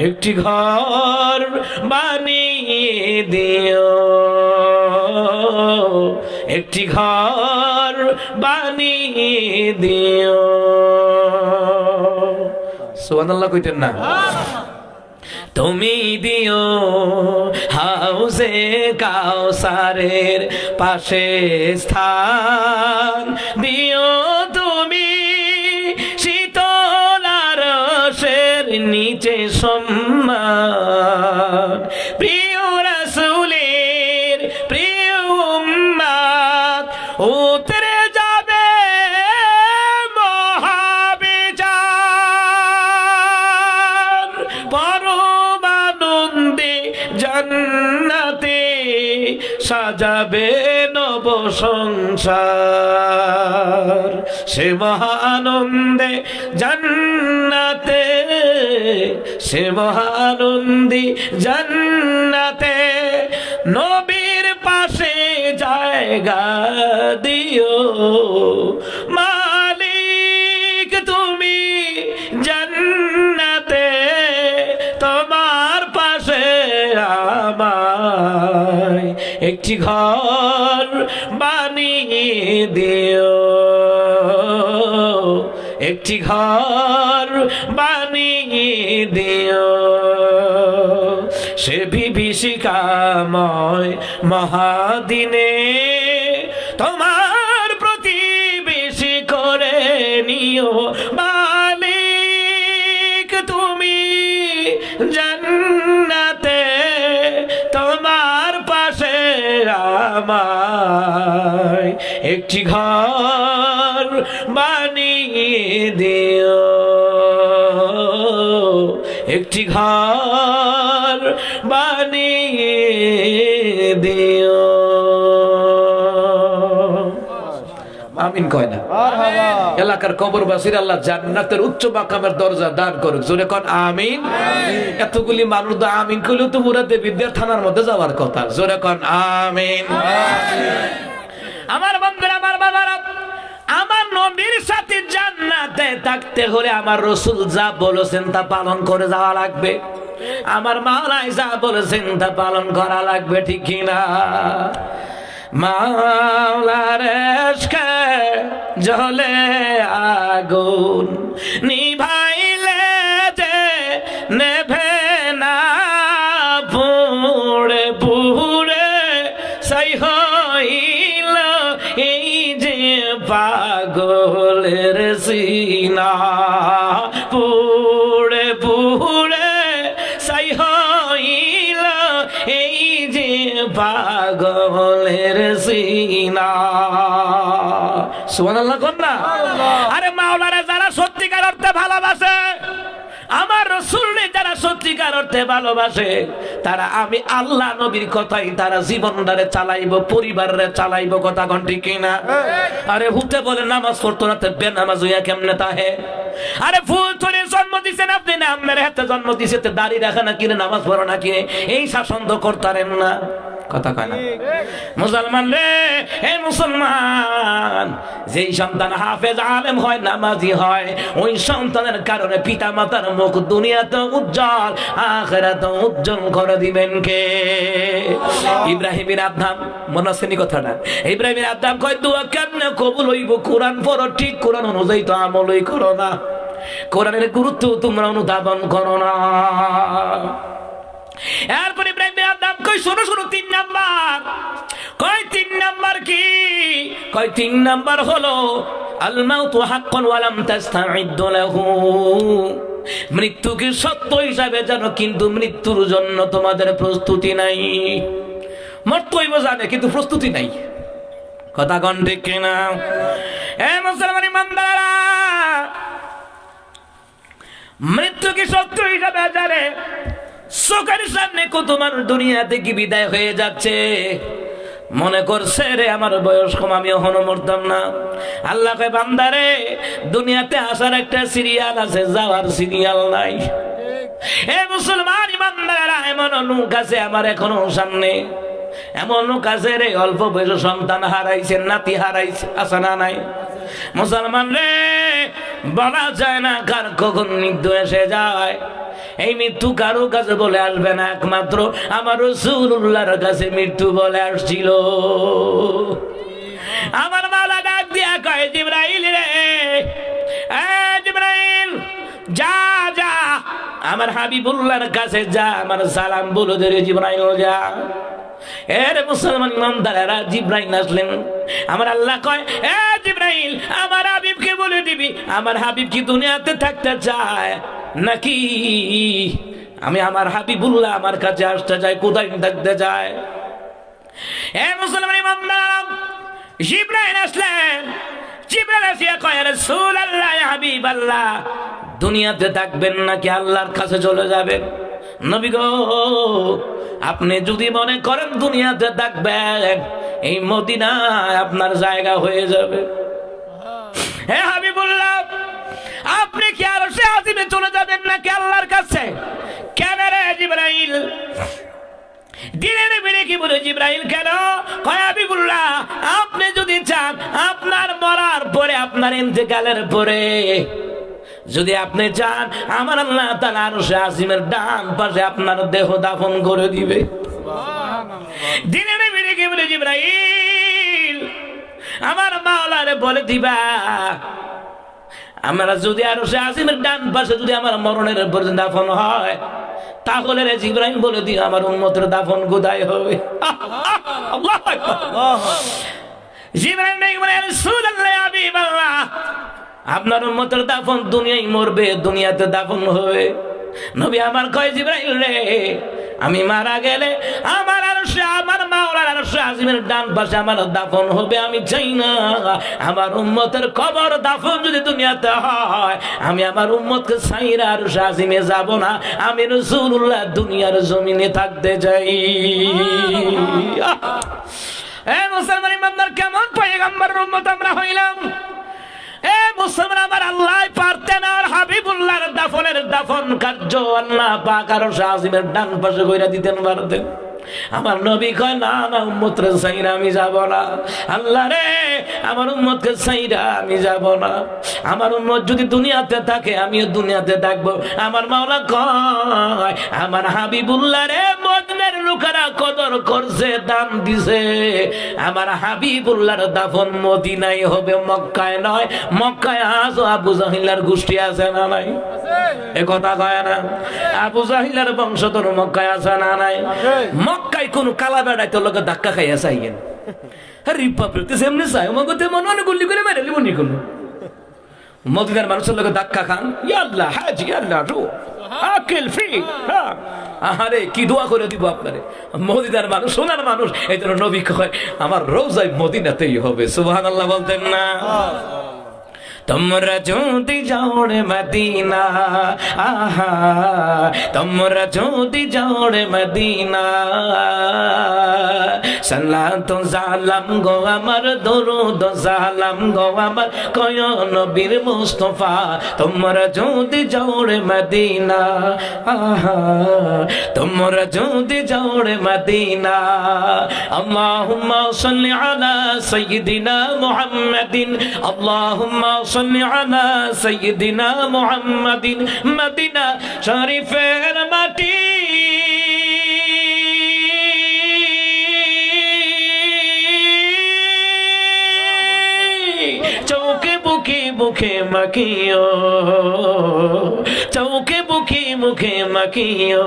একটি ঘর বানিয়ে দিও, একটি ঘর বানিয়ে দিও। সুবহানাল্লাহ কইতেন না? তুমি দিও হাউজে কাউসারের পাশে স্থান, দিও তুমি শীতল আরশের নিচে সম্মান, প্রিয় রাসূলের প্রিয় উম্মত উতরে যাবে মহাবিচার, পরম আনন্দে জান্নাতে সাজাবে নব সংসার। সে মহানন্দে জান্নাতে, সে মহানন্দী জান্নাতে নবীর পাশে জায়গা দিও। মালিক তুমি জান্নাতে তোমার পাশে আমায় একটি ঘর বানিয়ে দিও, একটি ঘর বানিয়ে দিও। সে বিভীষিকাময় মহাদিনে তোমার প্রতিবেশী করে নিও। মালিক তুমি জান্নাতে তোমার পাশে আমায় একটি ঘর বানিয়ে দিও। একটি ঘর বানিয়ে দিও। আমিন কয় না? এলাকার কবরবাসীর আল্লাহ জান্নাতের উচ্চ মাকামের দরজা দান করুক, জোরে কোন আমিন। এতগুলি মানুষ তো আমিন কইলেও তো মুরাদে বিদ্যা থানার মধ্যে যাওয়ার কথা, জোরে কোন আমিন। আমার বন্ধুরা, আমার বাবারা, আমার নবীর সাথে জান্নাতে থাকতে হলে আমার রাসূল যা বলেছেন তা পালন করে যাওয়া লাগবে, আমার মাওলা যা বলেছেন তা পালন করা লাগবে, ঠিক কিনা? মাওলার ইশকে জ্বলে আগুন, নিভাইলে যে নেভে না, পুড়ে পুড়ে ছাই হইল এই যে পাগলের সিনা, পুড়ে পুড়ে ছাই হইল এই যে পাগলের সিনা। সুবহানাল্লাহ কোন না? আরে মাওলানা যারা সত্যিকার অর্থে ভালোবাসে, আমার রাসূলকে যারা সত্যিকার অর্থে ভালোবাসে, তারা আমি আল্লাহ নবীর কথাই তারা জীবনটারে চালাইব, পরিবারে চালাইব, কথা কোন ঠিক কিনা? আরে হুতে বলে নামাজ পড়তো না, বেনামাজ হইয়া কেমনে তাহে? আরে ফুল চলে জন্ম দিছেন আপনি না, আপনার হাতে জন্ম দিছে, দাড়ি রাখা না কিনে নামাজ পড়ো না কিনে, এই শাসন তো করতারেন না, কথা কয় না? মুসলমান রে, হে মুসলমান, যেই সন্তান হাফেজ আলেম হয়, নামাজি হয়, ওই সন্তানের কারণে পিতা মাতার মুখ দুনিয়াতে উজ্জ্বল, আখিরাতে উজ্জ্বল করে দিবেন কে? ইব্রাহিমের আদম, মনে আছে নি কথাটা? ইব্রাহিমের আদম কয় দোয়া কেমনে কবুল হইব? কোরআন পড়ো, ঠিক কোরআন অনুযায়ী তো আমলই করো না, কোরআনের গুরুত্ব তোমরা অনুধাবন করো না। এরপর ইব্রাহিম আদম কই শোনো শোনো, 3 নাম্বার। কয় 3 নাম্বার কি? কয় 3 নাম্বার হলো আল মাউতু হাক্কুন ওয়া লাম তাস্তাঈদ্দু লাহু, মৃত্যুকে সত্য হিসাবে জানো, কিন্তু মৃত্যুর জন্য তোমাদের প্রস্তুতি নাই। মরতেই জানে কিন্তু প্রস্তুতি নাই, কথা কোন ঠিক কিনা? এ মুসলমান ইমানদাররা, মৃত্যুকে সত্য হিসাবে জানে, চোখের সামনে কত মানুষ দুনিয়া থেকে বিদায় হয়ে যাচ্ছে, মনে করছে রে আমার বয়স কম, আমি এখনো মরতাম না। আল্লাহ কয় বান্দারে, দুনিয়াতে আসার একটা সিরিয়াল আছে, যাওয়ার সিরিয়াল নাই। এ মুসলমান ইমানদাররা, এমন লোক আছে আমার এখনো সামনে, এমন লোক আছে রে অল্প বয়স সন্তান হারাইছে, নাতি হারাইছে, আছে না নাই? মুসলমান রে, বলা যায় না কার কখন মৃত্যু এসে যায়। এই মৃত্যু কারো কাছে বলে আসবে না, একমাত্র আমার রাসূলুল্লাহর কাছে মৃত্যু বলে আসছিল। আমার মাওলা ডাক দিয়া কয়, জিবরাইল রে, এ জিবরাইল, যা যা আমার হাবিবুল্লাহর কাছে যা, আমার সালাম বলে দে রে জিবরাইল, যা। এর মুসলমান ইমানদারেরা, জিবরাইল আসলেন, আমার আল্লাহ কয়, এ জিবরাইল, আমার হাবিবকে বলে দিবি, আমার হাবিব কি দুনিয়াতে থাকতে চায় নাকি আমি আমার হাবিবুল্লাহ আমার কাছে আসতে চাই, কোথায় থাকতে চায়? এ মুসলমান ইমানদার, জিবরাইল আসলেন। জিবরাইল আসিয়া কয়, রাসূলুল্লাহ, হাবিবাল্লাহ, দুনিয়াতে থাকবেন নাকি আল্লাহর কাছে চলে যাবেন? নবী গো, আপনি যদি মনে করেন দুনিয়াতে থাকবেন, এই মদিনায় আপনার জায়গা হয়ে যাবে। হে হাবিবুল্লাহ, আপনি কি আর সে আজিমে চলে যাবেন নাকি আল্লাহর কাছে? কেন রে জিবরাইল? দিনের বেড়ে কি বলে জিবরাইল কেন? কয় হাবিবুল্লাহ, আপনি যদি চান আপনার মরার পরে, আপনার ইন্তেকালের পরে, যদি আপনি চান, আমার আল্লাহ তাআলা আরশে আজিমের ডান পাশে আপনার দেহ দাফন করে দিবে। দিনের বেড়ে কি বলে জিবরাইল, আমার মাওলারে বলে দিবা, আমরা যদি আরশে আজিমের ডান পাশে যদি আমার মরণের পরে দাফন হয়, তাহলে রে জিবরাইল বলে দিও আমার উম্মতের দাফন কোথায় হবে। আল্লাহু আকবার। জিবরাইল বলে, রাসূলুল্লাহ, হাবিবাল্লাহ, আপনার উম্মতের দাফন দুনিয়ায় মরবে, দুনিয়াতে দাফন হবে। নবী আমার কয়, জিবরাইল রে, আমি মারা গেলে আমার আরশে আমার মাওলার আরশে আজিমের ডান পাশে আমার দাফন হবে। আমি চাই না আমার উম্মতের কবর দাফন যদি দুনিয়াতে হয় আমি আমার উম্মতকে ছাইরা আরশে আজিমে যাব না, আমি রাসূলুল্লাহ দুনিয়ার জমিনে থাকতে চাই। মুসলমান ইমানদার, কেমন পয়গম্বরের উম্মত আমরা হইলাম? মুসলমান আমার আল্লাহ পারতেন আর হাবিবুল্লাহর দাফন কার্য আল্লাহ পাক আরশে আজিমের ডান পাশে কইরা দিতেন পারতেন। আমার নবী কয় না না, উম্মতরে ছাইরা আমি যাব না। আল্লাহ রে, আমার উম্মতকে ছাইরা আমি যাব না। আমার উম্মত যদি দুনিয়াতে থাকে আমিও দুনিয়াতে থাকবো। আমার মাওলা কয় আমার হাবিবুল্লাহ রে মদিনার লোকেরা কদর করছে, দান দিছে। আমার হাবিবুল্লাহর দাফন মদিনায় হবে, মক্কায় নয়। মক্কায় আজও আবু জাহিলার গোষ্ঠী আছে না নাই? এ কথা কয় না? আবু জাহিলার বংশধর মক্কায় আছে না নাই? মক্কায় কোন কালা বেড়াই তোর লোকে ধাক্কা খাইয়া চাইয়েন এমনি চাই মগতে মনে মনে গুল্লি করে মেরে লিবনি কোন মদিনার মানুষের লোকে ধাক্কা খান। ইয়াল্লাহ হাজি আল্লাহ রু আকিল ফি। আরে কি দোয়া করে দিব আপনারে, মদিনার মানুষ সোনার মানুষ। এই জন্য নবী কয় আমার রোজাই মদিনাতেই হবে। সুবহানাল্লাহ বলতেন না? তোমরা যদি যাও রে মদিনা, আহা তোমরা যদি যাও রে মদিনা, সালাত সালাম গো আমার, দরুদ সালাম গো আমার কয় নবীর মুস্তাফা। তোমরা যদি যাও রে মদিনা, আহা তোমরা যদি যাও রে মদিনা, আল্লাহুম্মা সাল্লি আলা সাইয়্যিদিনা মুহাম্মাদিন, আল্লাহুম্মা সাল্লি আলা সাইয়্যিদিনা মুহাম্মাদিন। মদিনা শরীফের মাটি চৌকে বুকে মুখে মাখিও, চৌকে বুকে মুখে মাখিও।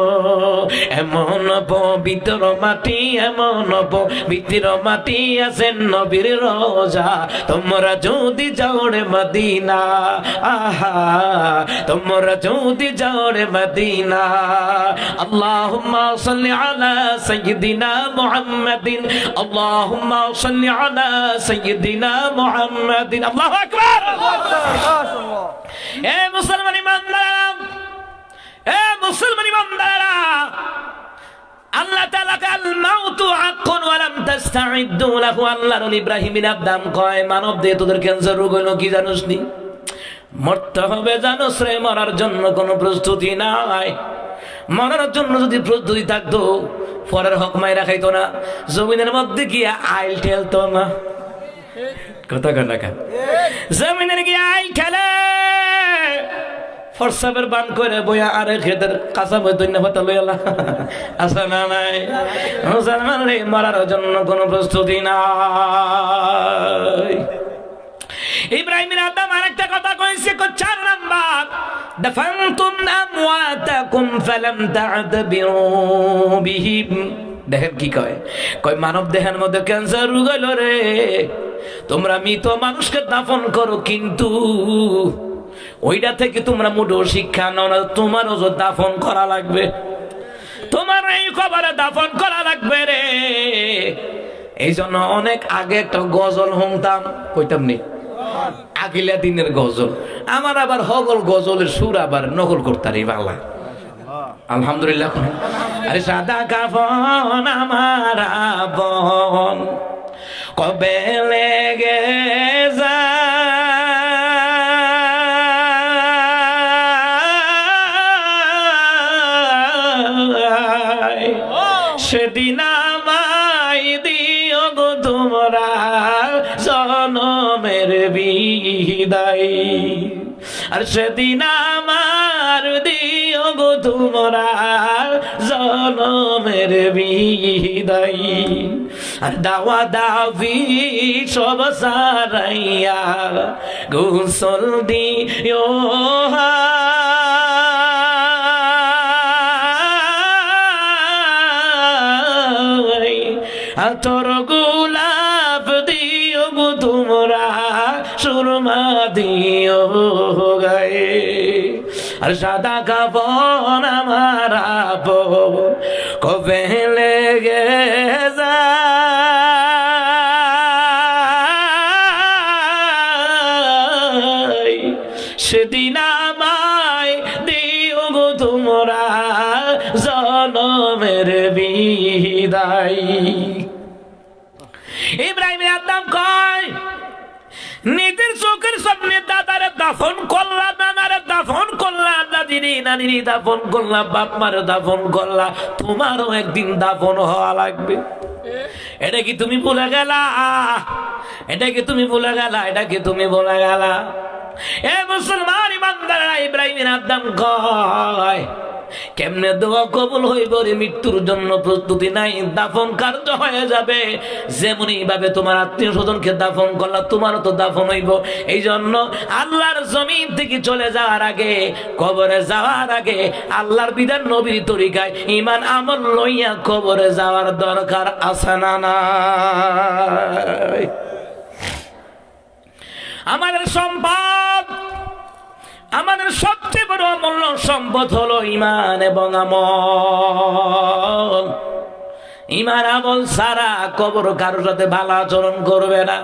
এমন পবিত্র মাটি, এমন পবিত্র মাটি আছেন নবীর রোজা। তোমরা যদি যাও রে মদিনা, আহা তোমরা যদি যাও রে মদিনা, আল্লাহুম্মা সাল্লি আলা সাইয়্যিদিনা মুহাম্মাদিন, আল্লাহুম্মা সাল্লি আলা সাইয়্যিদিনা মুহাম্মাদিন। আল্লাহু আকবার। এ মুসলমান ইমানদার, এ মুসলমান ইমানদারা, আল্লাহ তাআলা কাল মাউতু হাক্কুন ওয়া লাম তাস্তাইদ্দু লাহু। আল্লাহর নবী ইব্রাহিম বিন আদম কয় মানব দেহে তোদের ক্যান্সার রোগ হলো কি জানোস নি? মরতে হবে জানোস রে, মরার জন্য কোনো প্রস্তুতি নাই। মরার জন্য যদি প্রস্তুতি থাকতো পরের হক মাইরা খাইতো না, জমিনের মধ্যে গিয়া আইল ঠেলতো না। কথা কানা কা জমিনের গিয়া আইল ঠেলে ফরসাবের বান করে বইয়া আরে খেদের কাঁচা বই দৈন্য পাতা লইলা আসা না নাই। মুসলমান রে, মরার জন্য কোনো প্রস্তুতি নাই। ইব্রাহিম আদম আরেকটা কথা কইছে, 4 নাম্বার দাফানতুম আমওয়াতাকুম ফালাম তা'তাবিরু বিহিম। দেখেন কি কয়, কয় মানব দেহের মধ্যে ক্যান্সার রোগ হইল রে, তোমরা মৃত মানুষকে দাফন করো কিন্তু ওইটা থেকে তোমরা মোটেও শিক্ষা নাও না। তোমারও দাফন করা লাগবে, তোমার এই কবরে দাফন করা লাগবে রে। এই জন্য অনেক আগে একটা গজল শুনতাম, কইতাম নি আগিলা দিনের গজল। আমার আবার হগল গজলের সুর আবার নকল করতারি বাংলা। আলহামদুলিল্লাহ। আরে সাদা কাফন আমার আপন কবে লেগে যায়, সেদিন আমায় দিও গো তোমরা জনমের বিদায়। আর সেদিন আমার দিও গো তোমরা জনমের বিদায়। আর দাওয়া দাবি সব সারাইয়া গোসল দিও তোর গোলাপ দিও গো তোমরা সুরমা দিও গায়ে। আর সাদা কাফন আমার আপন কবে লেগে যায় সেদিন আমায় দিও গো তোমরা জনমের বিদায়। ইব্রাহিম আদম কয় নিজের চোখের সামনে দাদারে দাফন করলাম, নানারে দাফন করলাম, দাদিরি নানিরি দাফন করলাম, বাপ মারে দাফন করলাম, তোমারও একদিন দাফন হওয়া লাগবে। এটা কি তুমি ভুলে গেলা? এটা কি তুমি ভুলে গেলা? এটা কি তুমি ভুলে গেলা? এ মুসলমান ইমানদাররা, ইব্রাহিম আদম কয় কেমনে দোয়া কবুল হইব রে? মৃত্যুর জন্য প্রস্তুতি নাই, দাফন কার্য হয়ে যাবে। যেমনি ভাবে তোমার আত্মীয় স্বজনকে দাফন করলা, তোমারও তো দাফন হইব। এই জন্য আল্লাহর জমিন থেকে চলে যাওয়ার আগে, কবরে যাওয়ার আগে আল্লাহর বিধান নবীর তরিকায় ঈমান আমল লইয়া কবরে যাওয়ার দরকার আছে না নাই? আমাদের সম্পদ, আমাদের সবচেয়ে বড় অমূল্য সম্পদ হলো ঈমান এবং আমল। ঈমান আমল ছাড়া কবর কারোর সাথে ভালো আচরণ করবে না।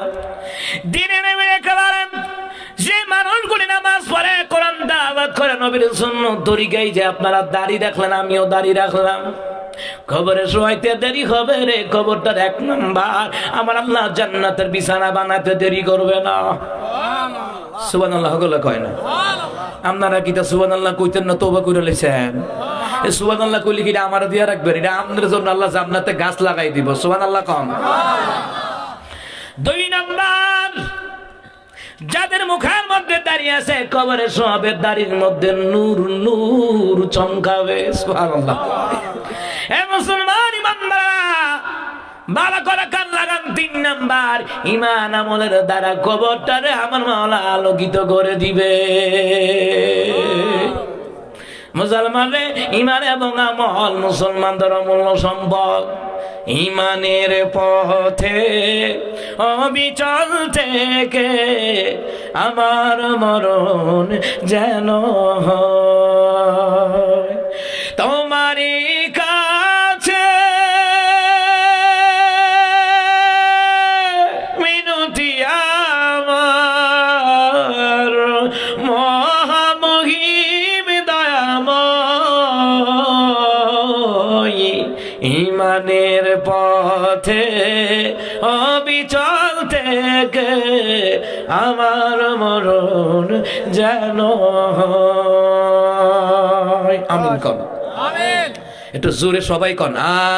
দিনে নেমে একেবারে যে মানুষগুলি নামাজ পড়ে, কোরআন তেলাওয়াত করে, নবীর সুন্নাত তরিকায় যে আপনারা দাড়ি রাখলেন, আমিও দাড়ি রাখলাম, কবরে শোয়াইতে দেরি হবে রে। কবরটার 1 নাম্বার, আমার আল্লাহ জান্নাতের বিছানা বানাতে দেরি করবে না। সুবহানাল্লাহ বলে কয় না? আপনারা কি তা সুবহানাল্লাহ কইতেন না? তওবা করে লইছেন। এই সুবহানাল্লাহ কইলে কি আমার দিয়া রাখবেন? এটা আপনাদের জন্য আল্লাহ জান্নাতে গাছ লাগাই দিব। সুবহানাল্লাহ কম। 2 নাম্বার, যাদের মুখের মধ্যে দাঁড়িয়ে আছে কবরে শোয়াবে, দাড়ির মধ্যে নূর নূর চমকাবে। সুবহানাল্লাহ। এ মুসলমান ইমানদার, ভালো করে কান লাগান। 3 নাম্বার, ঈমান আমলের দ্বারা কবরটারে আমার মাওলা আলোকিত করে দিবে। মুসলমানে ঈমান এবং আমল মুসলমানদের অমূল্য সম্পদ। ঈমানের পথে অবিচল থেকে আমার মরণ যেন হয় তোমারই কাছে মিনতি আমার, মহামহিম দয়াময়। ঈমানের পথে অবিচল থেকে আমার মরণ যেন হয়। আমিন কন। আমিন। একটু জোরে সবাই কন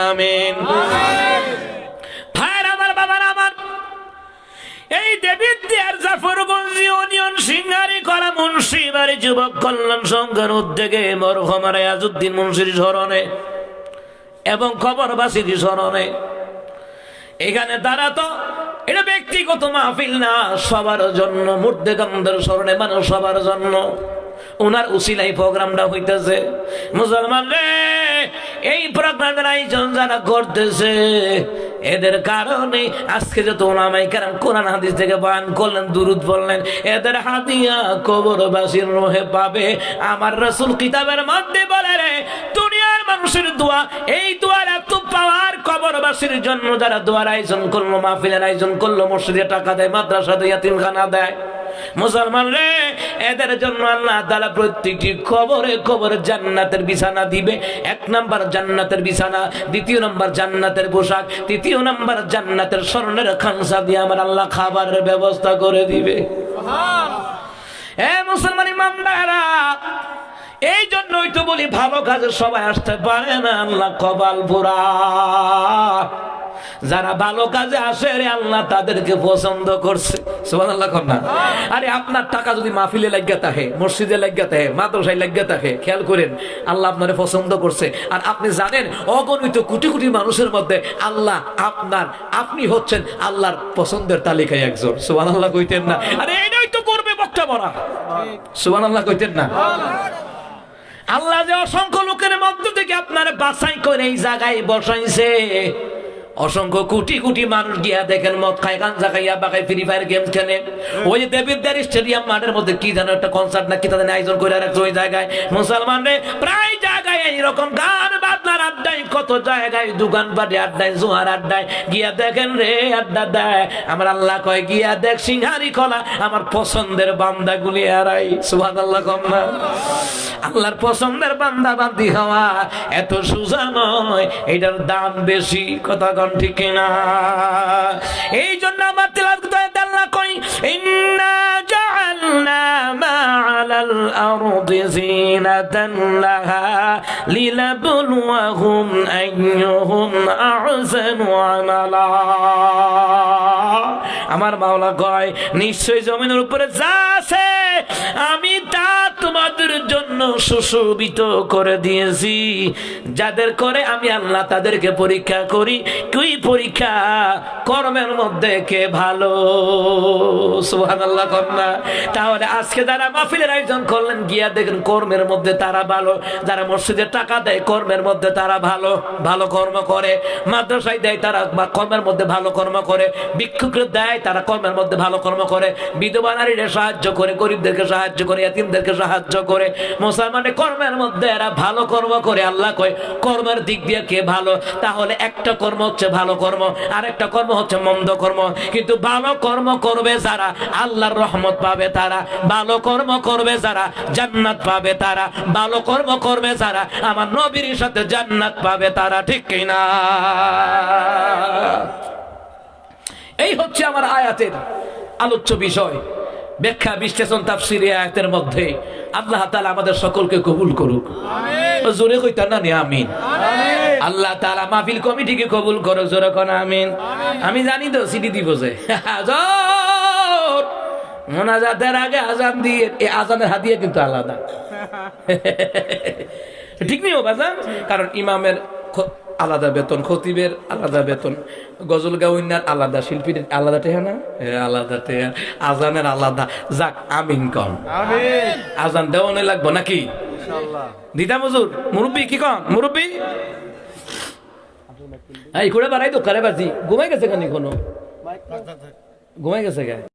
আমিন। ভাইরা আমার, বাবার আমার, এই দেবিদ্যার জাফরগঞ্জ ইউনিয়ন সিংহারি করা মুন্সিবাড়ি যুবক কল্যাণ সংঘের উদ্যোগে মরহুম রিয়াজউদ্দিন মুন্সির স্মরণে এবং কবরবাসীর স্মরণে এখানে তারা তো এটা ব্যক্তিগত মাহফিল না, সবার জন্য, মুর্দেগামদের স্মরণে মানুষ সবার জন্য ওনার উসিলাই প্রোগ্রামটা হইতেছে। মুসলমান রে, এই প্রোগ্রামের আয়োজন যারা করতেছে এদের কারণে আজকে যত উলামায়ে কেরাম কোরআন হাদিস থেকে বয়ান করলেন, দুরূদ বললেন, এদের হাদিয়া কবরবাসীর রহে পাবে। আমার রাসূল কিতাবের মধ্যে বলে রে, দুনিয়ার মানুষের দোয়া, এই দোয়ার এত পাওয়ার কবরবাসীর জন্য যারা দোয়ার আয়োজন করলো, মাহফিলের আয়োজন করলো, মসজিদে টাকা দেয়, মাদ্রাসাতে ইয়াতিমখানা দেয়। মুসলমান রে, এদের জন্য আল্লাহ তাআলা প্রত্যেকটি কবরে কবরে জান্নাতের বিছানা দিবে। 1 নাম্বার জান্নাতের বিছানা, 2 নাম্বার জান্নাতের পোশাক, 3 নাম্বার জান্নাতের স্বর্ণের খানসা দিয়ে আমার আল্লাহ খাবারের ব্যবস্থা করে দিবে। সুবহানাল্লাহ। এ মুসলমান ইমানদাররা, এই জন্যই তো বলি ভালো কাজে সবাই আসতে পারে না, আল্লাহ কপাল পোড়া। যারা ভালো কাজে আসে রে আল্লাহ তাদেরকে পছন্দ করছে। সুবহানাল্লাহ কর না? আরে আপনার টাকা যদি মাহফিলে লাগিয়া থাকে, মসজিদে লাগিয়া থাকে, মাদ্রাসায় লাগিয়া থাকে, খেয়াল করেন আল্লাহ আপনারে পছন্দ করছে। আর আপনি জানেন অগণিত কোটি কোটি মানুষের মধ্যে আল্লাহ আপনি হচ্ছেন আল্লাহর পছন্দের তালিকায় একজন। সুবহানাল্লাহ কইতেন না? আরে এটাই তো করবে বক্তা বলা। সুবহানাল্লাহ কইতেন না? আল্লাহ যে অসংখ্য লোকের মধ্য থেকে আপনার বাছাই করে এই জায়গায় বসাইছে, অসংখ্য কোটি কোটি মানুষ গিয়া দেখেন মদ খায়, গাঞ্জা খাইয়া বাখায়, ফ্রি ফায়ার গেম খেলে। ওই যে দেবিদ্যার স্টেডিয়াম মাঠের মধ্যে কি যেন একটা কনসার্ট না কি তাদের আয়োজন করে রাখছে ওই জায়গায়। মুসলমান রে প্রায় যায় জায়গায় এইরকম গান বাজনার আড্ডায়, কত জায়গায় দোকানপাটে আড্ডায়, জোয়ার আড্ডায় গিয়া দেখেন রে আড্ডা দেয়। আমার আল্লাহ কয় গিয়া দেখ সিংহারি কলা আমার পছন্দের বান্দা গুলি হারাই। সুবহানাল্লাহ কম না? আল্লাহর পছন্দের বান্দা বান্দি হওয়া এত সোজা নয়, এটার দাম বেশি। কথা কন ঠিক কিনা? এই জন্য আমার তিলাওয়াত করতে আল্লাহ কই ইন্না জাআলনা মা আলাল আরদি জিনাতান লাহা লিনাবলুয়াহুম আইয়ুহুম আহসানু আমালা। আমার মাওলা কয় নিশ্চয় জমিনের উপরে যা আছে আমি তা তোমাদের জন্য সুশোভিত করে দিয়েছি। যাদের করে আমি আল্লাহ তাদেরকে পরীক্ষা করি। কি পরীক্ষা? কর্মের মধ্যে কে ভালো। সুবহানাল্লাহ কন্যা। তাহলে আজকে যারা মাহফিলের আয়োজন করলেন গিয়া দেখেন কর্মের মধ্যে তারা ভালো। যারা মসজিদে টাকা দেয় কর্মের মধ্যে তারা ভালো, ভালো কর্ম করে। মাদ্রাসায় দেয় তারা কর্মের মধ্যে ভালো কর্ম করে। ভিক্ষুকদের দেয় তারা কর্মের মধ্যে ভালো কর্ম করে। বিধবা নারীরা সাহায্য করে, গরিবদেরকে সাহায্য করে, এতিমদেরকে সাহায্য করে। মুসলমানের কর্মের মধ্যে এরা ভালো কর্ম করে। আল্লাহ কয় কর্মের দিক দিয়ে কে ভালো? তাহলে একটা কর্ম হচ্ছে ভালো কর্ম, আর একটা কর্ম হচ্ছে মন্দ কর্ম। কিন্তু ভালো কর্ম করবে যারা আল্লাহর রহমত পাবে তারা, ভালো কর্ম করবে যারা জান্নাত পাবে তারা, ভালো কর্ম করবে যারা আমার নবীর সাথে জান্নাত পাবে তারা। ঠিক কিনা? এই হচ্ছে আমার আয়াতের আলোচ্য বিষয়, ব্যাখ্যা বিশ্লেষণ তাফসীর আয়াতের মধ্যে। আল্লাহ তাআলা আমাদের সকলকে কবুল করুক। আমিন। জোরে কইতা না নি আমিন। আমিন। আল্লাহ তাআলা মাহফিল কমিটিকে কবুল করুক। জোরে কোন আমিন। আমি জানি তো সিডি দিব যে হাজার মোনাজাতের আগে আজান দিয়ে, এই আজানের হাদিয়া কিন্তু আলাদা। ঠিক নেই ও বাজান? কারণ ইমামের আলাদা বেতন, খতিবের আলাদা বেতন, গজল গাওয়ার আলাদা, শিল্পীর আলাদা টেহা না, আলাদা টেহা, আজানের আলাদা। যাক আমিন কন। আমিন। আজান দেওয়ানো লাগবো নাকি? ইনশাআল্লাহ। দিদা মজুর মুরব্বি কি কন? মুরব্বি এই কুড়ে বাড়াই তো কারে বাজি ঘুমাই গেছে কেন? ঘুমাই গেছে কে?